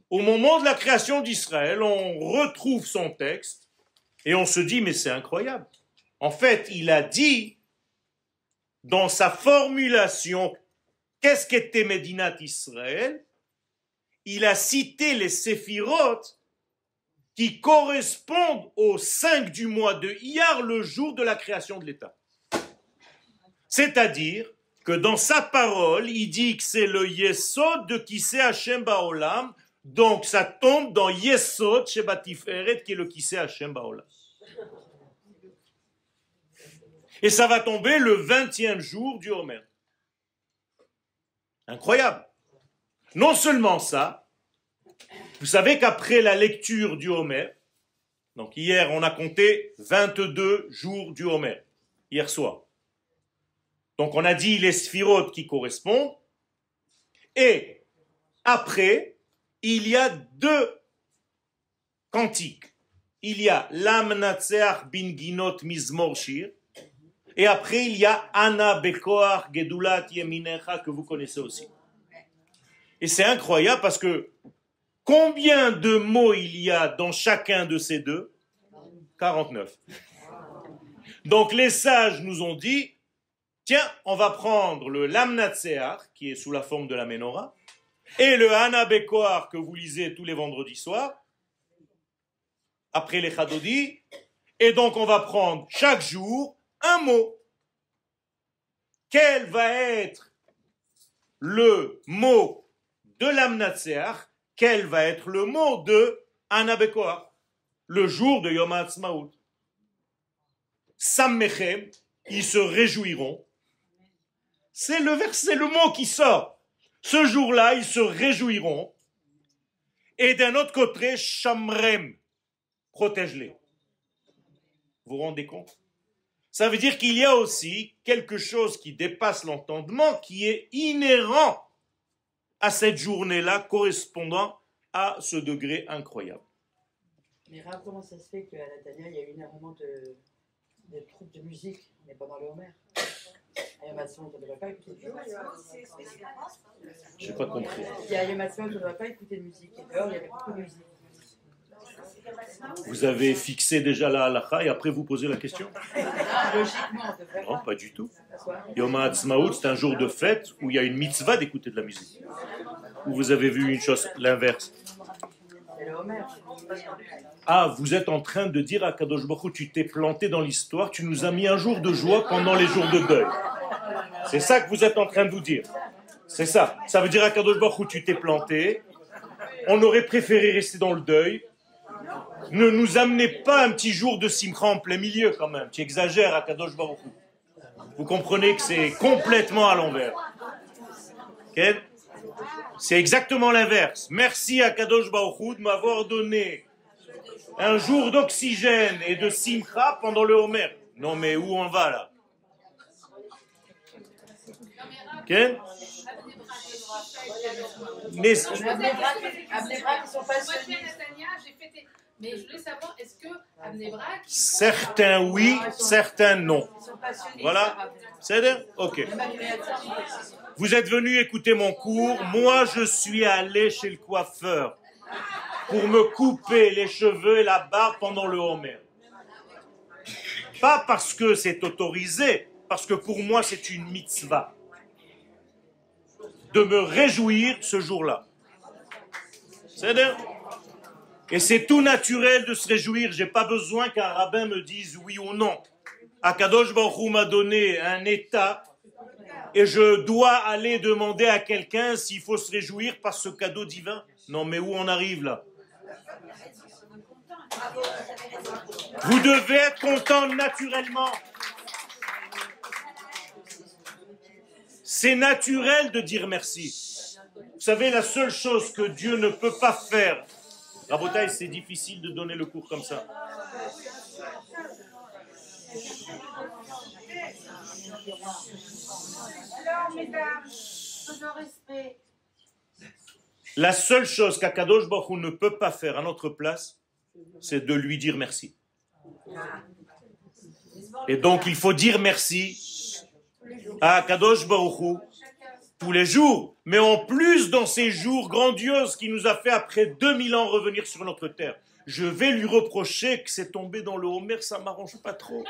Au moment de la création d'Israël, on retrouve son texte et on se dit, mais c'est incroyable. En fait, il a dit, dans sa formulation, qu'est-ce qu'était Médinat Israël? Il a cité les séphirotes qui correspondent au 5 du mois de Iyar, le jour de la création de l'État. C'est-à-dire que dans sa parole, il dit que c'est le Yesod de Kiseh Hashem Baolam, donc ça tombe dans Yesod Sheba Tiferet, qui est le Kiseh Hashem Baolam. Et ça va tomber le 20e jour du Homer. Incroyable. Non seulement ça, vous savez qu'après la lecture du Homer, donc hier on a compté 22 jours du Homer, hier soir. Donc on a dit les sphirotes qui correspondent, et après, il y a 2 cantiques. Il y a Lamnatseach bin Ginot Mizmor Shir, et après il y a Ana Bekoach Gedulat Yeminecha, que vous connaissez aussi. Et c'est incroyable parce que combien de mots il y a dans chacun de ces 2? 49. Donc les sages nous ont dit, tiens, on va prendre le Lamnatseach, qui est sous la forme de la Ménorah, et le Hana Bekoar que vous lisez tous les vendredis soirs, après les Chadodi, et donc on va prendre chaque jour un mot. Quel va être le mot de Lamnatseach? Quel va être le mot de Hana Bekoar, le jour de Yom HaAtzmaut? Sammechem, ils se réjouiront. C'est le verset, le mot qui sort. Ce jour-là, ils se réjouiront. Et d'un autre côté, Shamrem, protège-les. Vous vous rendez compte? Ça veut dire qu'il y a aussi quelque chose qui dépasse l'entendement, qui est inhérent à cette journée-là, correspondant à ce degré incroyable. Mais Rav, comment ça se fait qu'à Natania, il y a eu énormément de troupes de musique, mais pas dans le Homer? À Yom Ha'atzmaut, on ne devrait pas écouter de musique. Je n'ai pas compris. Il y a Yom Ha'atzmaut, on ne devrait pas écouter de musique. Et dehors, il y avait beaucoup de musique. Vous avez fixé déjà la halakha et après vous posez la question? Logiquement, on devrait Non, pas. pas du tout. Yom HaAtzmaut, c'est un jour de fête où il y a une mitzvah d'écouter de la musique. Ou vous avez vu une chose, l'inverse? C'est le Homer. Ah, vous êtes en train de dire à Kadosh Baruch Hu, tu t'es planté dans l'histoire, tu nous as mis un jour de joie pendant les jours de deuil. C'est ça que vous êtes en train de vous dire. C'est ça. Ça veut dire à Kadosh Baruch Hu, tu t'es planté, on aurait préféré rester dans le deuil. Ne nous amenez pas un petit jour de simcha en plein milieu quand même. Tu exagères à Kadosh Baruch Hu. Vous comprenez que c'est complètement à l'envers. Okay? C'est exactement l'inverse. Merci à Kadosh Baruch Hu de m'avoir donné un jour d'oxygène et de simcha pendant le Homer. Non mais où on va là? Okay? Mais ils sont pas mais je voulais savoir, est-ce que à Bnei-Brak, certains oui, certains non. Voilà. C'est ok. Vous êtes venus écouter mon cours. Moi, je suis allé chez le coiffeur pour me couper les cheveux et la barbe pendant le Homer. Pas parce que c'est autorisé, parce que pour moi, c'est une mitzvah de me réjouir ce jour-là. C'est-à-dire, et c'est tout naturel de se réjouir. J'ai pas besoin qu'un rabbin me dise oui ou non. Akadosh Baruch Hu m'a donné un état et je dois aller demander à quelqu'un s'il faut se réjouir par ce cadeau divin. Non, mais où on arrive là? Vous devez être content naturellement. C'est naturel de dire merci. Vous savez, la seule chose que Dieu ne peut pas faire, Rabotaï, c'est difficile de donner le cours comme ça. Alors, mesdames, peu de respect. La seule chose qu'Akadosh Baruch Hu ne peut pas faire à notre place, c'est de lui dire merci. Et donc, il faut dire merci à Akadosh Baruch Hu tous les jours, mais en plus dans ces jours grandioses qu'il nous a fait après 2000 ans revenir sur notre terre. Je vais lui reprocher que c'est tombé dans le Homer, ça m'arrange pas trop.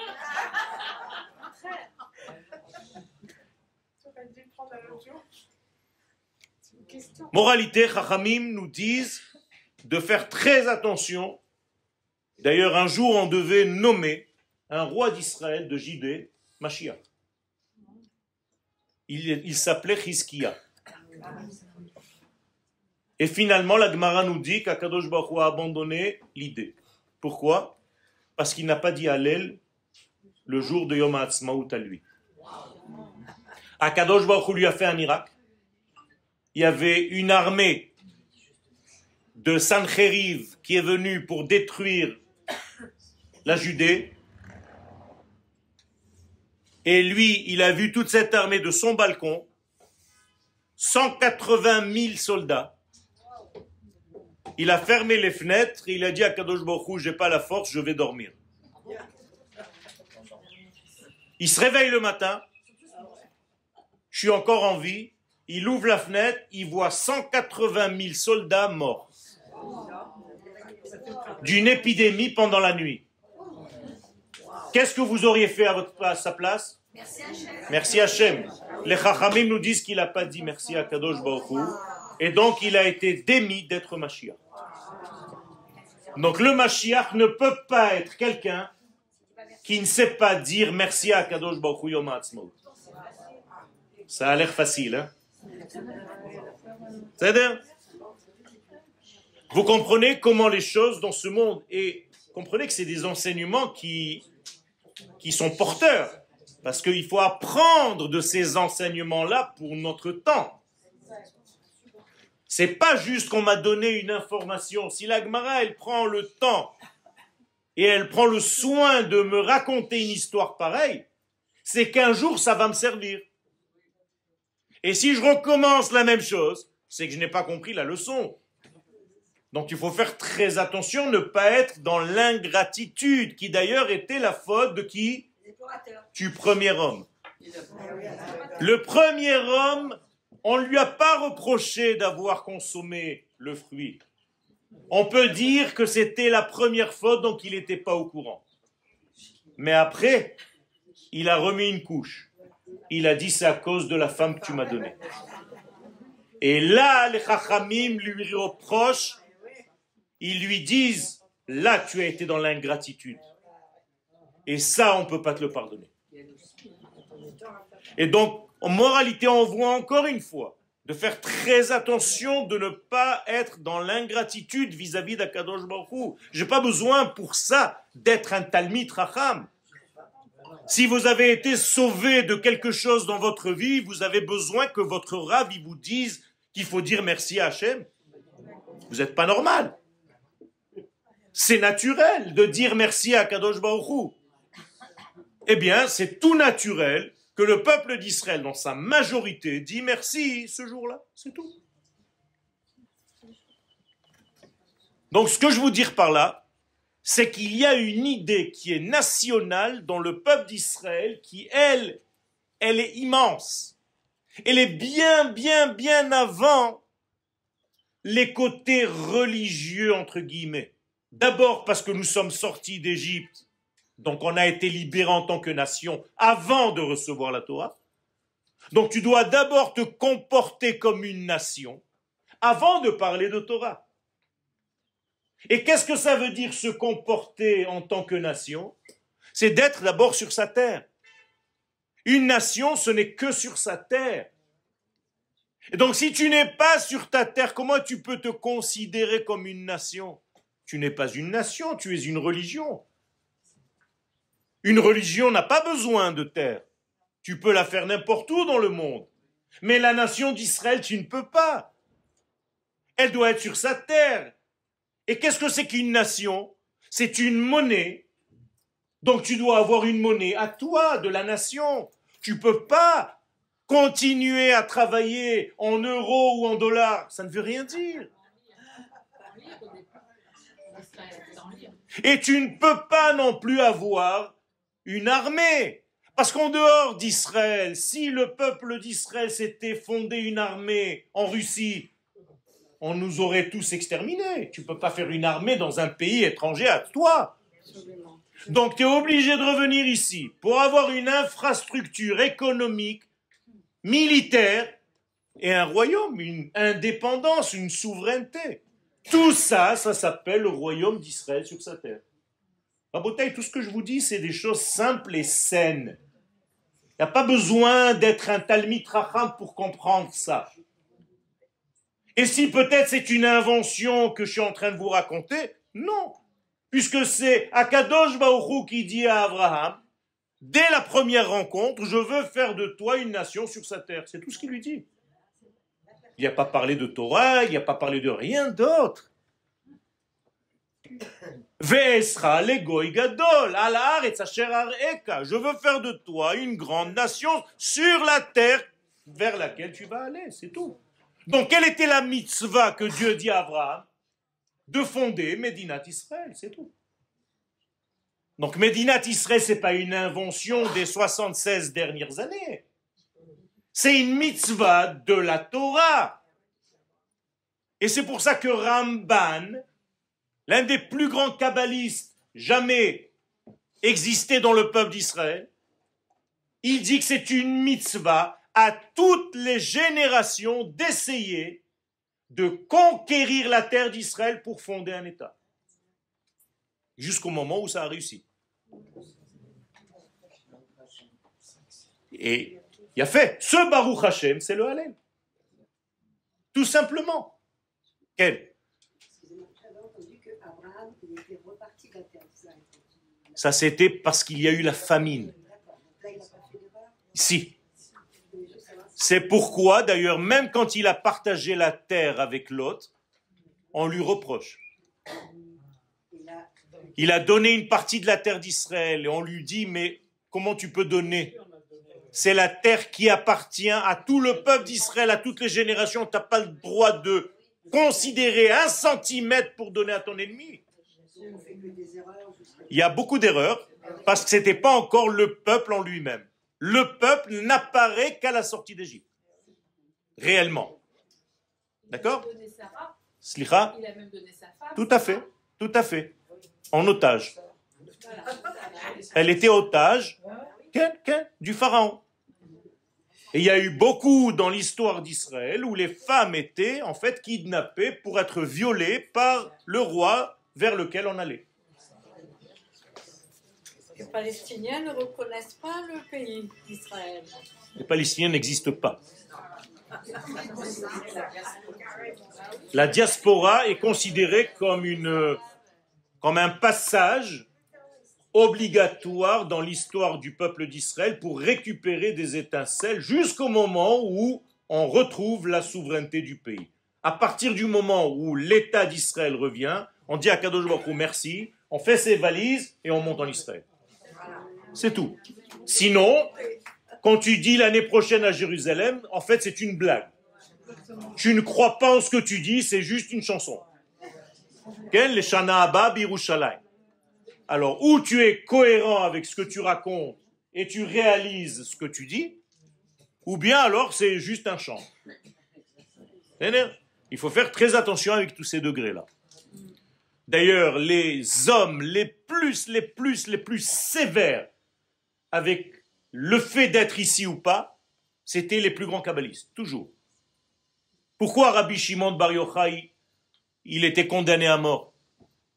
Moralité, Chachamim nous disent de faire très attention. D'ailleurs, un jour, on devait nommer un roi d'Israël, de Judée, Mashiach. Il s'appelait Chizkiya. Et finalement, la Gemara nous dit qu'Akadosh Baruch Hu a abandonné l'idée. Pourquoi? Parce qu'il n'a pas dit Hallel le jour de Yom HaAtzmaut à lui. Akadosh Baruch Hu lui a fait un miracle. Il y avait une armée de Sancheriv qui est venue pour détruire la Judée. Et lui, il a vu toute cette armée de son balcon, 180 000 soldats. Il a fermé les fenêtres et il a dit à Kadosh Baruch Hu, j'ai pas la force, je vais dormir. Il se réveille le matin, je suis encore en vie, il ouvre la fenêtre, il voit 180 000 soldats morts d'une épidémie pendant la nuit. Qu'est-ce que vous auriez fait à sa place? Merci Hachem. Les Chachamim nous disent qu'il n'a pas dit merci à Kadosh Baruch Hu, et donc il a été démis d'être Mashiach. Donc le Mashiach ne peut pas être quelqu'un qui ne sait pas dire merci à Kadosh Baruch Hu Yom HaAtzmaut. Ça a l'air facile, hein? C'est-à-dire, vous comprenez comment les choses dans ce monde, et comprenez que c'est des enseignements qui sont porteurs, parce qu'il faut apprendre de ces enseignements-là pour notre temps. C'est pas juste qu'on m'a donné une information. Si la Gemara, elle prend le temps et elle prend le soin de me raconter une histoire pareille, c'est qu'un jour ça va me servir. Et si je recommence la même chose, c'est que je n'ai pas compris la leçon. Donc il faut faire très attention, ne pas être dans l'ingratitude, qui d'ailleurs était la faute de qui? Du premier homme. Le premier homme, on ne lui a pas reproché d'avoir consommé le fruit. On peut dire que c'était la première faute, donc il n'était pas au courant. Mais après, il a remis une couche. Il a dit, c'est à cause de la femme que tu m'as donnée. Et là, les Chachamim lui reprochent, ils lui disent, là tu as été dans l'ingratitude. Et ça, on ne peut pas te le pardonner. Et donc, en moralité, on voit encore une fois de faire très attention de ne pas être dans l'ingratitude vis-à-vis d'Akadosh Baruch Hu. Je n'ai pas besoin pour ça d'être un Talmid Racham. Si vous avez été sauvé de quelque chose dans votre vie, vous avez besoin que votre Rav il vous dise qu'il faut dire merci à Hachem. Vous n'êtes pas normal. C'est naturel de dire merci à Kadosh Baruch Hu. Eh bien, c'est tout naturel que le peuple d'Israël, dans sa majorité, dit merci ce jour-là. C'est tout. Donc, ce que je veux dire par là, c'est qu'il y a une idée qui est nationale dans le peuple d'Israël qui, elle est immense. Elle est bien avant les côtés religieux, entre guillemets. D'abord parce que nous sommes sortis d'Égypte, donc on a été libérés en tant que nation avant de recevoir la Torah. Donc tu dois d'abord te comporter comme une nation avant de parler de Torah. Et qu'est-ce que ça veut dire se comporter en tant que nation? C'est d'être d'abord sur sa terre. Une nation, ce n'est que sur sa terre. Et donc si tu n'es pas sur ta terre, comment tu peux te considérer comme une nation? Tu n'es pas une nation, tu es une religion. Une religion n'a pas besoin de terre. Tu peux la faire n'importe où dans le monde. Mais la nation d'Israël, tu ne peux pas. Elle doit être sur sa terre. Et qu'est-ce que c'est qu'une nation? C'est une monnaie. Donc tu dois avoir une monnaie à toi, de la nation. Tu ne peux pas continuer à travailler en euros ou en dollars. Ça ne veut rien dire. Et tu ne peux pas non plus avoir une armée. Parce qu'en dehors d'Israël, si le peuple d'Israël s'était fondé une armée en Russie, on nous aurait tous exterminés. Tu ne peux pas faire une armée dans un pays étranger à toi. Donc tu es obligé de revenir ici pour avoir une infrastructure économique, militaire et un royaume, une indépendance, une souveraineté. Tout ça, ça s'appelle le royaume d'Israël sur sa terre. Rabotaï, tout ce que je vous dis, c'est des choses simples et saines. Il n'y a pas besoin d'être un Talmid Racham pour comprendre ça. Et si peut-être c'est une invention que je suis en train de vous raconter, non. Puisque c'est Akadosh Baruch Hu qui dit à Abraham, dès la première rencontre, je veux faire de toi une nation sur sa terre. C'est tout ce qu'il lui dit. Il n'y a pas parlé de Torah, il n'y a pas parlé de rien d'autre. Ve'esra legoy gadol, al haaretz asher ar'eka. Je veux faire de toi une grande nation sur la terre vers laquelle tu vas aller, c'est tout. Donc, quelle était la mitzvah que Dieu dit à Abraham? De fonder Médinat Israël, c'est tout. Donc, Médinat Israël, ce n'est pas une invention des 76 dernières années. C'est une mitzvah de la Torah. Et c'est pour ça que Ramban, l'un des plus grands kabbalistes jamais existé dans le peuple d'Israël, il dit que c'est une mitzvah à toutes les générations d'essayer de conquérir la terre d'Israël pour fonder un État. Jusqu'au moment où ça a réussi. Et il a fait. Ce Baruch Hashem, c'est le Hallel. Tout simplement. Quel? Ça, c'était parce qu'il y a eu la famine. Si. C'est pourquoi, d'ailleurs, même quand il a partagé la terre avec Lot, on lui reproche. Il a donné une partie de la terre d'Israël et on lui dit, mais comment tu peux donner? C'est la terre qui appartient à tout le peuple d'Israël, à toutes les générations. Tu n'as pas le droit de considérer 1 centimètre pour donner à ton ennemi. Il y a beaucoup d'erreurs parce que ce n'était pas encore le peuple en lui-même. Le peuple n'apparaît qu'à la sortie d'Égypte. Réellement. D'accord? Slicha? Il a même donné sa femme. Tout à fait. Tout à fait. En otage. Elle était otage du pharaon. Et il y a eu beaucoup dans l'histoire d'Israël où les femmes étaient en fait kidnappées pour être violées par le roi vers lequel on allait. Les Palestiniens ne reconnaissent pas le pays d'Israël. Les Palestiniens n'existent pas. La diaspora est considérée comme un passage obligatoire dans l'histoire du peuple d'Israël pour récupérer des étincelles jusqu'au moment où on retrouve la souveraineté du pays. À partir du moment où l'État d'Israël revient, on dit à Kadosh Baruch Hu merci, on fait ses valises et on monte en Israël. C'est tout. Sinon, quand tu dis l'année prochaine à Jérusalem, en fait c'est une blague. Tu ne crois pas en ce que tu dis, c'est juste une chanson. Quel le Shana Haba Birushalayim. Alors, ou tu es cohérent avec ce que tu racontes et tu réalises ce que tu dis, ou bien alors c'est juste un chant. Il faut faire très attention avec tous ces degrés-là. D'ailleurs, les hommes les plus sévères avec le fait d'être ici ou pas, c'était les plus grands kabbalistes, toujours. Pourquoi Rabbi Shimon Bar Yochai, il était condamné à mort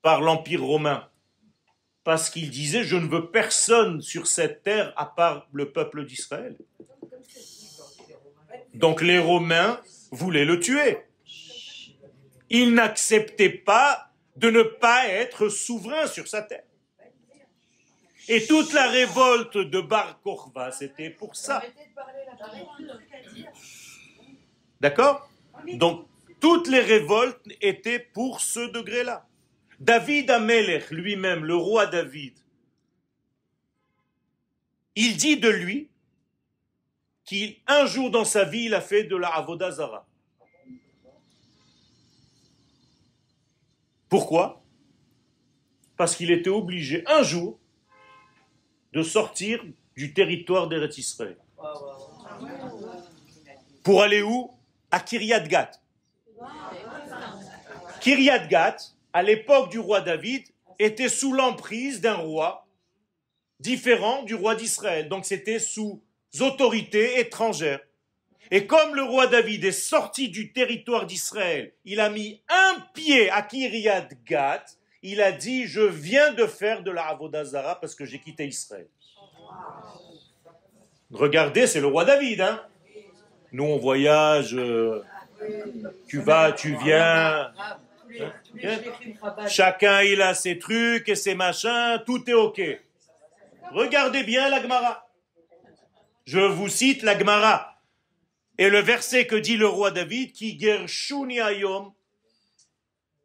par l'Empire romain? Parce qu'il disait, je ne veux personne sur cette terre à part le peuple d'Israël. Donc les Romains voulaient le tuer. Ils n'acceptaient pas de ne pas être souverain sur sa terre. Et toute la révolte de Bar Kokhba, c'était pour ça. D'accord? Donc, toutes les révoltes étaient pour ce degré-là. David Amelech, lui-même, le roi David, il dit de lui qu'un jour dans sa vie, il a fait de la Avoda Zara. Pourquoi? Parce qu'il était obligé un jour de sortir du territoire d'Eretz Israël. Pour aller où? À Kiryat Gat. Kiryat Gat, à l'époque du roi David, était sous l'emprise d'un roi différent du roi d'Israël. Donc c'était sous autorité étrangère. Et comme le roi David est sorti du territoire d'Israël, il a mis un pied à Kiryat Gat, il a dit, je viens de faire de la Avoda Zara parce que j'ai quitté Israël. Regardez, c'est le roi David, hein. Nous, on voyage, tu vas, tu viens. Chacun, il a ses trucs et ses machins, tout est OK. Regardez bien la Gemara. Je vous cite la Gemara. Et le verset que dit le roi David, qui gershuni hayom,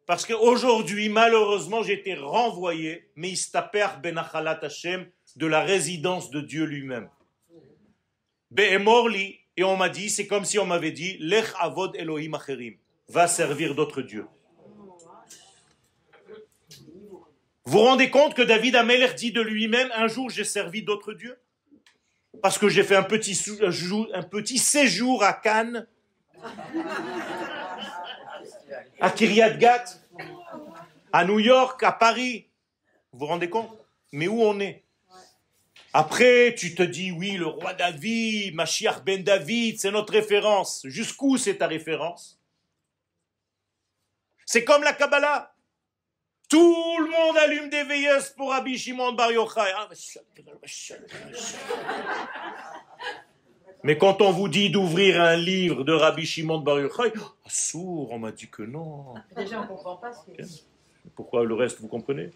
parce qu'aujourd'hui, malheureusement, j'ai été renvoyé, mais istaper benachalat Hashem, de la résidence de Dieu lui-même. Be'emorli, et on m'a dit, c'est comme si on m'avait dit, lech avod Elohim acherim, va servir d'autres dieux. Vous vous rendez compte que David Amelech dit de lui-même, un jour j'ai servi d'autres dieux? Parce que j'ai fait un petit séjour à Cannes, à Kiryat Gat, à New York, à Paris. Vous vous rendez compte? Mais où on est? Après, tu te dis, oui, le roi David, Mashiach ben David, c'est notre référence. Jusqu'où c'est ta référence? C'est comme la Kabbalah. Tout le monde allume des veilleuses pour Rabbi Shimon Bar Yochai. Mais quand on vous dit d'ouvrir un livre de Rabbi Shimon Bar Yochai, sourd, on m'a dit que non. Déjà, on ne comprend pas ce qu'il dit. Pourquoi le reste, vous comprenez?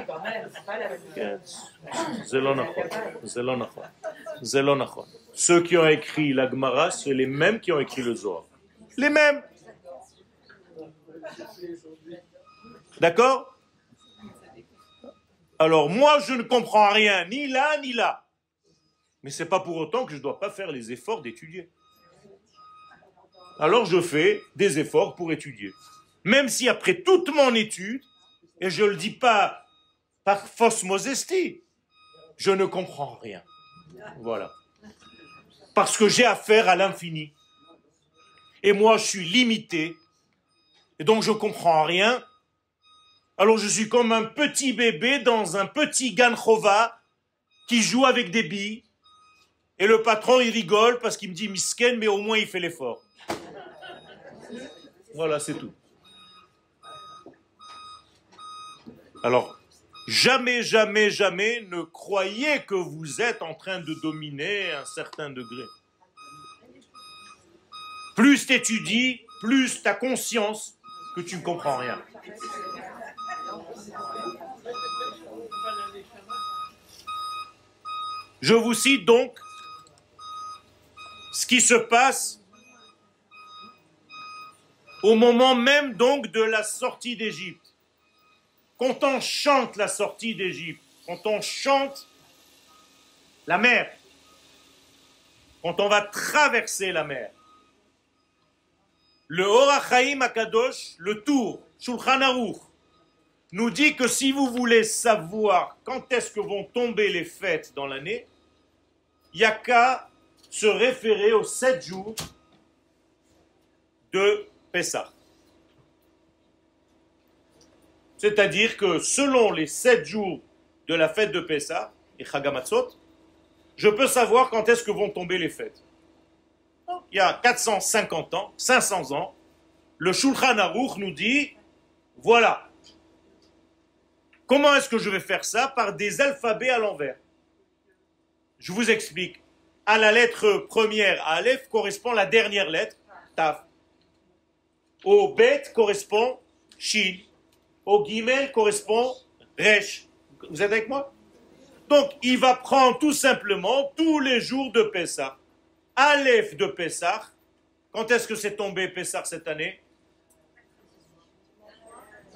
Quand même, c'est pas la même chose. Ceux qui ont écrit la Gemara, c'est les mêmes qui ont écrit le Zohar. Les mêmes. D'accord? Alors, moi, je ne comprends rien, ni là, ni là. Mais ce n'est pas pour autant que je ne dois pas faire les efforts d'étudier. Alors, je fais des efforts pour étudier. Même si après toute mon étude, et je ne le dis pas par fausse modestie, je ne comprends rien. Voilà. Parce que j'ai affaire à l'infini. Et moi, je suis limité. Et donc, je ne comprends rien. Alors, je suis comme un petit bébé dans un petit Gan Chova qui joue avec des billes. Et le patron, il rigole parce qu'il me dit misken, mais au moins, il fait l'effort. Voilà, c'est tout. Alors, jamais, jamais, jamais ne croyez que vous êtes en train de dominer un certain degré. Plus tu étudies, plus tu as conscience que tu ne comprends rien. Je vous cite donc ce qui se passe au moment même donc de la sortie d'Égypte. Quand on chante la sortie d'Égypte, quand on chante la mer, quand on va traverser la mer, le Or HaChaim Akadosh, le Tour, Shulchan Aruch, nous dit que si vous voulez savoir quand est-ce que vont tomber les fêtes dans l'année, il n'y a qu'à se référer aux 7 jours de Pessah. C'est-à-dire que selon les 7 jours de la fête de Pessah, et Chagamatzot, je peux savoir quand est-ce que vont tomber les fêtes. Donc, il y a 450 ans, 500 ans, le Shulchan Aruch nous dit, voilà, comment est-ce que je vais faire ça? Par des alphabets à l'envers. Je vous explique. À la lettre première, Aleph, correspond la dernière lettre, Taf. Au Bet correspond Shin. Au Gimel correspond Resh. Vous êtes avec moi? Donc, il va prendre tout simplement tous les jours de Pessah. Aleph de Pessah. Quand est-ce que c'est tombé Pessah cette année?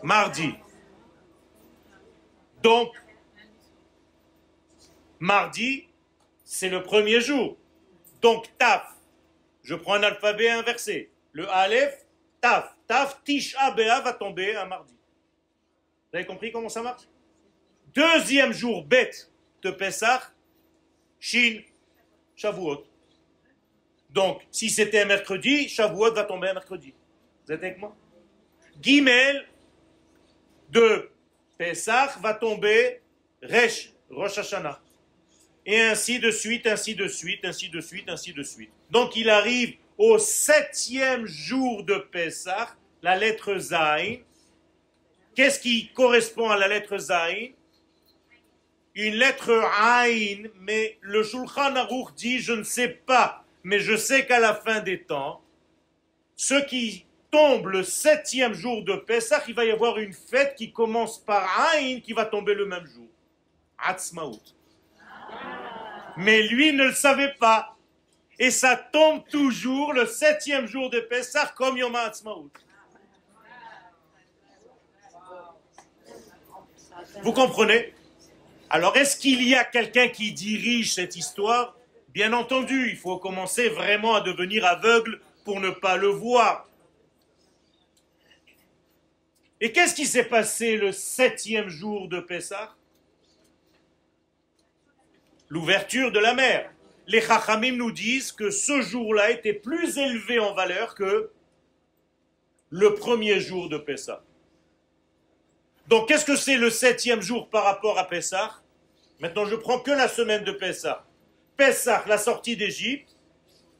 Mardi. Donc, mardi, c'est le premier jour. Donc, Taf. Je prends un alphabet inversé. Le Aleph, Taf. Taf, Tisha B'Av va tomber un mardi. Vous avez compris comment ça marche? Deuxième jour, Bet de Pessah, Shin, Shavuot. Donc, si c'était un mercredi, Shavuot va tomber un mercredi. Vous êtes avec moi? Gimel de Pessah va tomber Resh, Rosh Hashanah. Et ainsi de suite, ainsi de suite, ainsi de suite, ainsi de suite. Donc il arrive au 7e jour de Pessah, la lettre Zayin. Qu'est-ce qui correspond à la lettre Zayin? Une lettre Ayin, mais le Shulchan Aruch dit, je ne sais pas, mais je sais qu'à la fin des temps, ce qui tombe le 7e jour de Pessah, il va y avoir une fête qui commence par Ayin, qui va tomber le même jour. Atzmaout. Mais lui ne le savait pas. Et ça tombe toujours le 7e jour de Pessah comme Yom HaAtzmaout. Vous comprenez? Alors, est-ce qu'il y a quelqu'un qui dirige cette histoire? Bien entendu, il faut commencer vraiment à devenir aveugle pour ne pas le voir. Et qu'est-ce qui s'est passé le 7e jour de Pessah? L'ouverture de la mer. Les Chachamim nous disent que ce jour-là était plus élevé en valeur que le premier jour de Pessah. Donc, qu'est-ce que c'est le 7e jour par rapport à Pessah? Maintenant, je prends que la semaine de Pessah. Pessah, la sortie d'Égypte.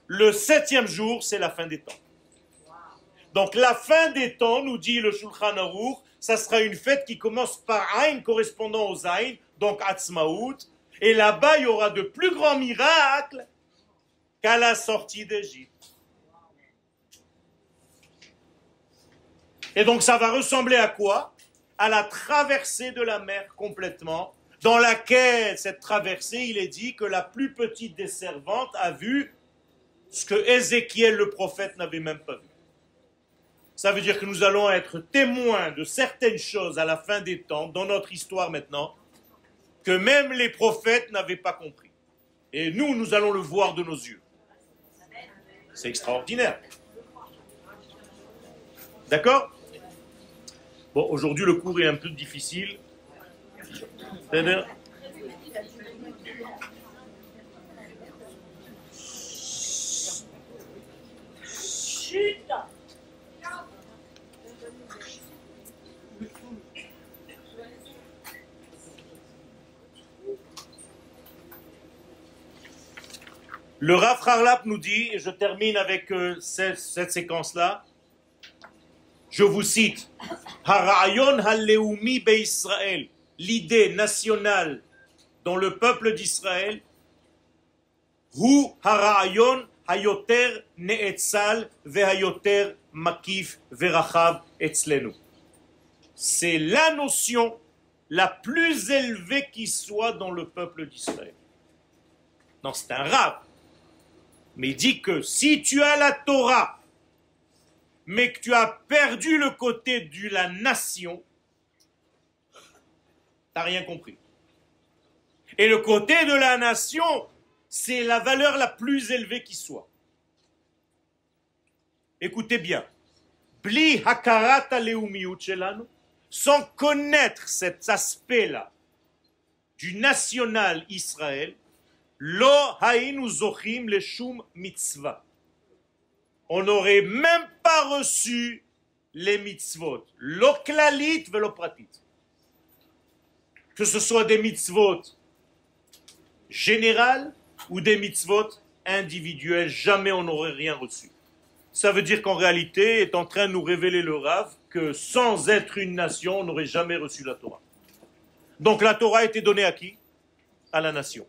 Le 7e jour, c'est la fin des temps. Donc, la fin des temps, nous dit le Shulchan Aruch, ça sera une fête qui commence par Aïn, correspondant aux Aïn, donc Atzmaout. Et là-bas, il y aura de plus grands miracles qu'à la sortie d'Égypte. Et donc, ça va ressembler à quoi? À la traversée de la mer complètement, dans laquelle cette traversée, il est dit que la plus petite des servantes a vu ce que Ézéchiel le prophète n'avait même pas vu. Ça veut dire que nous allons être témoins de certaines choses à la fin des temps, dans notre histoire maintenant, que même les prophètes n'avaient pas compris. Et nous, nous allons le voir de nos yeux. C'est extraordinaire. D'accord? Bon, aujourd'hui, le cours est un peu difficile. C'est-à-dire... Chut! Le Rav Harlap nous dit, et je termine avec cette séquence-là, Je vous cite, Harayon haleumi be'Israël, l'idée nationale dans le peuple d'Israël, Hu harayon hayoter ne'etzal vehayoter makif verachav etzlenu. C'est la notion la plus élevée qui soit dans le peuple d'Israël. Non, c'est un rave. Mais il dit que si tu as la Torah, mais que tu as perdu le côté de la nation, tu n'as rien compris. Et le côté de la nation, c'est la valeur la plus élevée qui soit. Écoutez bien. Bli hakarat leumiyut shelanu, sans connaître cet aspect-là du national Israël, lo hainu zochim le shum mitzvah. On n'aurait même pas reçu les mitzvot, lo klalit velo pratit. Que ce soit des mitzvot générales ou des mitzvot individuelles, jamais on n'aurait rien reçu. Ça veut dire qu'en réalité, est en train de nous révéler le Rav que sans être une nation, on n'aurait jamais reçu la Torah. Donc la Torah a été donnée à qui? À la nation.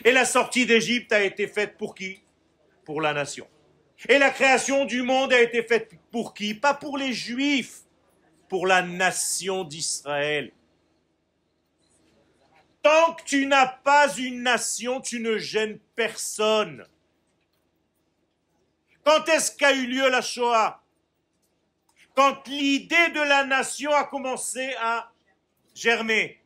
Et la sortie d'Égypte a été faite pour qui? Pour la nation. Et la création du monde a été faite pour qui? Pas pour les Juifs, pour la nation d'Israël. Tant que tu n'as pas une nation, tu ne gênes personne. Quand est-ce qu'a eu lieu la Shoah? Quand l'idée de la nation a commencé à germer.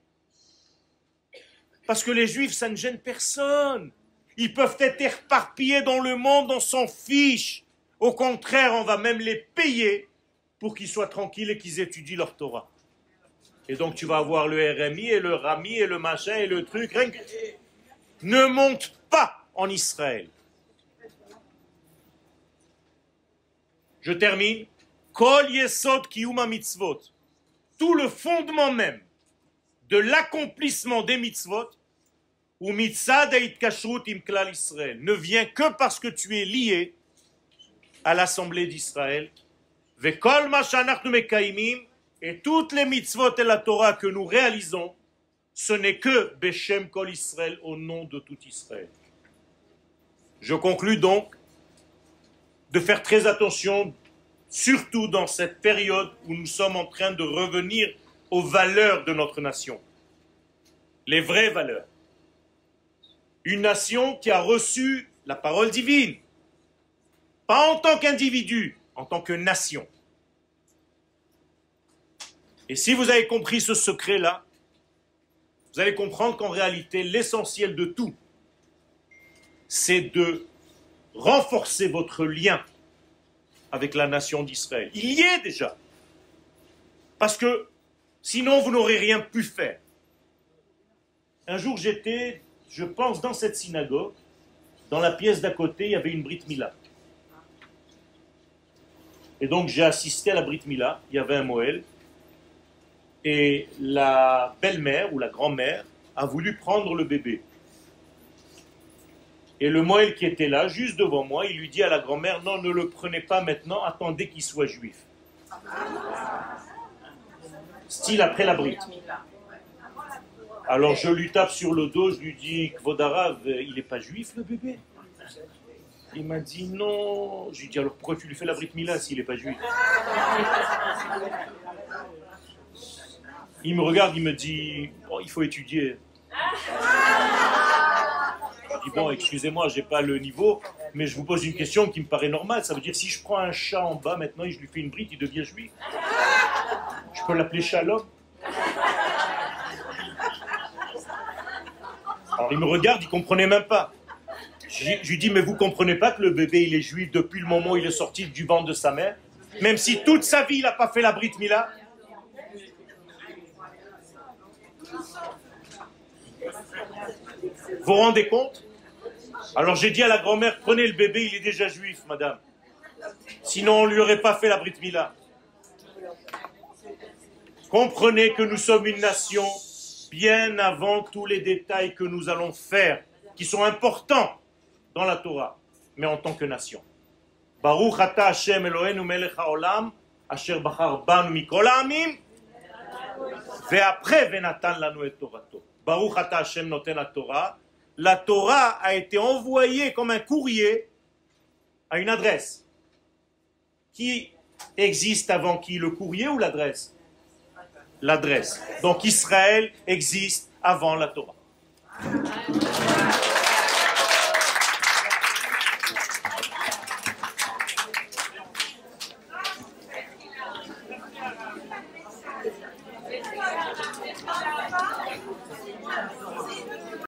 Parce que les Juifs, ça ne gêne personne. Ils peuvent être éparpillés dans le monde, on s'en fiche. Au contraire, on va même les payer pour qu'ils soient tranquilles et qu'ils étudient leur Torah. Et donc tu vas avoir le RMI et le Rami et le machin et le truc. Ne monte pas en Israël. Je termine. Kol yesod kiyuma mitzvot. Tout le fondement même de l'accomplissement des mitzvot, ou mitzad haitkashrut im klal Israël, ne vient que parce que tu es lié à l'assemblée d'Israël. Vekol ma shanachnu mekaimim, et toutes les mitzvot et la Torah que nous réalisons, ce n'est que Beshem Kol Israël, au nom de tout Israël. Je conclus donc de faire très attention, surtout dans cette période où nous sommes en train de revenir aux valeurs de notre nation. Les vraies valeurs. Une nation qui a reçu la parole divine, pas en tant qu'individu, en tant que nation. Et si vous avez compris ce secret-là, vous allez comprendre qu'en réalité, l'essentiel de tout, c'est de renforcer votre lien avec la nation d'Israël. Il y est déjà. Parce que sinon, vous n'aurez rien pu faire. Un jour, j'étais, je pense, dans cette synagogue. Dans la pièce d'à côté, il y avait une Brit Mila. Et donc, j'ai assisté à la Brit Mila. Il y avait un Moël. Et la belle-mère ou la grand-mère a voulu prendre le bébé. Et le Moël qui était là, juste devant moi, il lui dit à la grand-mère, non, ne le prenez pas maintenant, attendez qu'il soit juif. Style après la Brit. Alors je lui tape sur le dos, je lui dis, Kvodarav, il n'est pas juif le bébé? Il m'a dit non. Je lui dis, alors pourquoi tu lui fais la Brit Mila s'il n'est pas juif? Il me regarde, il me dit, oh, il faut étudier. Je dis, bon, excusez-moi, j'ai pas le niveau, mais je vous pose une question qui me paraît normale. Ça veut dire, si je prends un chat en bas maintenant et je lui fais une brite, il devient juif. Je peux l'appeler Shalom. Alors il me regarde, il comprenait même pas. Je lui dis, mais vous comprenez pas que le bébé, il est juif depuis le moment où il est sorti du ventre de sa mère? Même si toute sa vie, il n'a pas fait la brite Mila? Vous vous rendez compte? Alors j'ai dit à la grand-mère, prenez le bébé, il est déjà juif, madame. Sinon on ne lui aurait pas fait la Brit Mila. Comprenez que nous sommes une nation bien avant tous les détails que nous allons faire, qui sont importants dans la Torah, mais en tant que nation. Baruch ata Hashem Eloheinu melech haolam, Asher Bachar Banu Mikol Ha'amim, Ve'après Venatan Lanu et Torato. Baruch Ata Hashem Noten HaTorah. La Torah a été envoyée comme un courrier à une adresse. Qui existe avant qui, le courrier ou l'adresse? L'adresse. Donc Israël existe avant la Torah.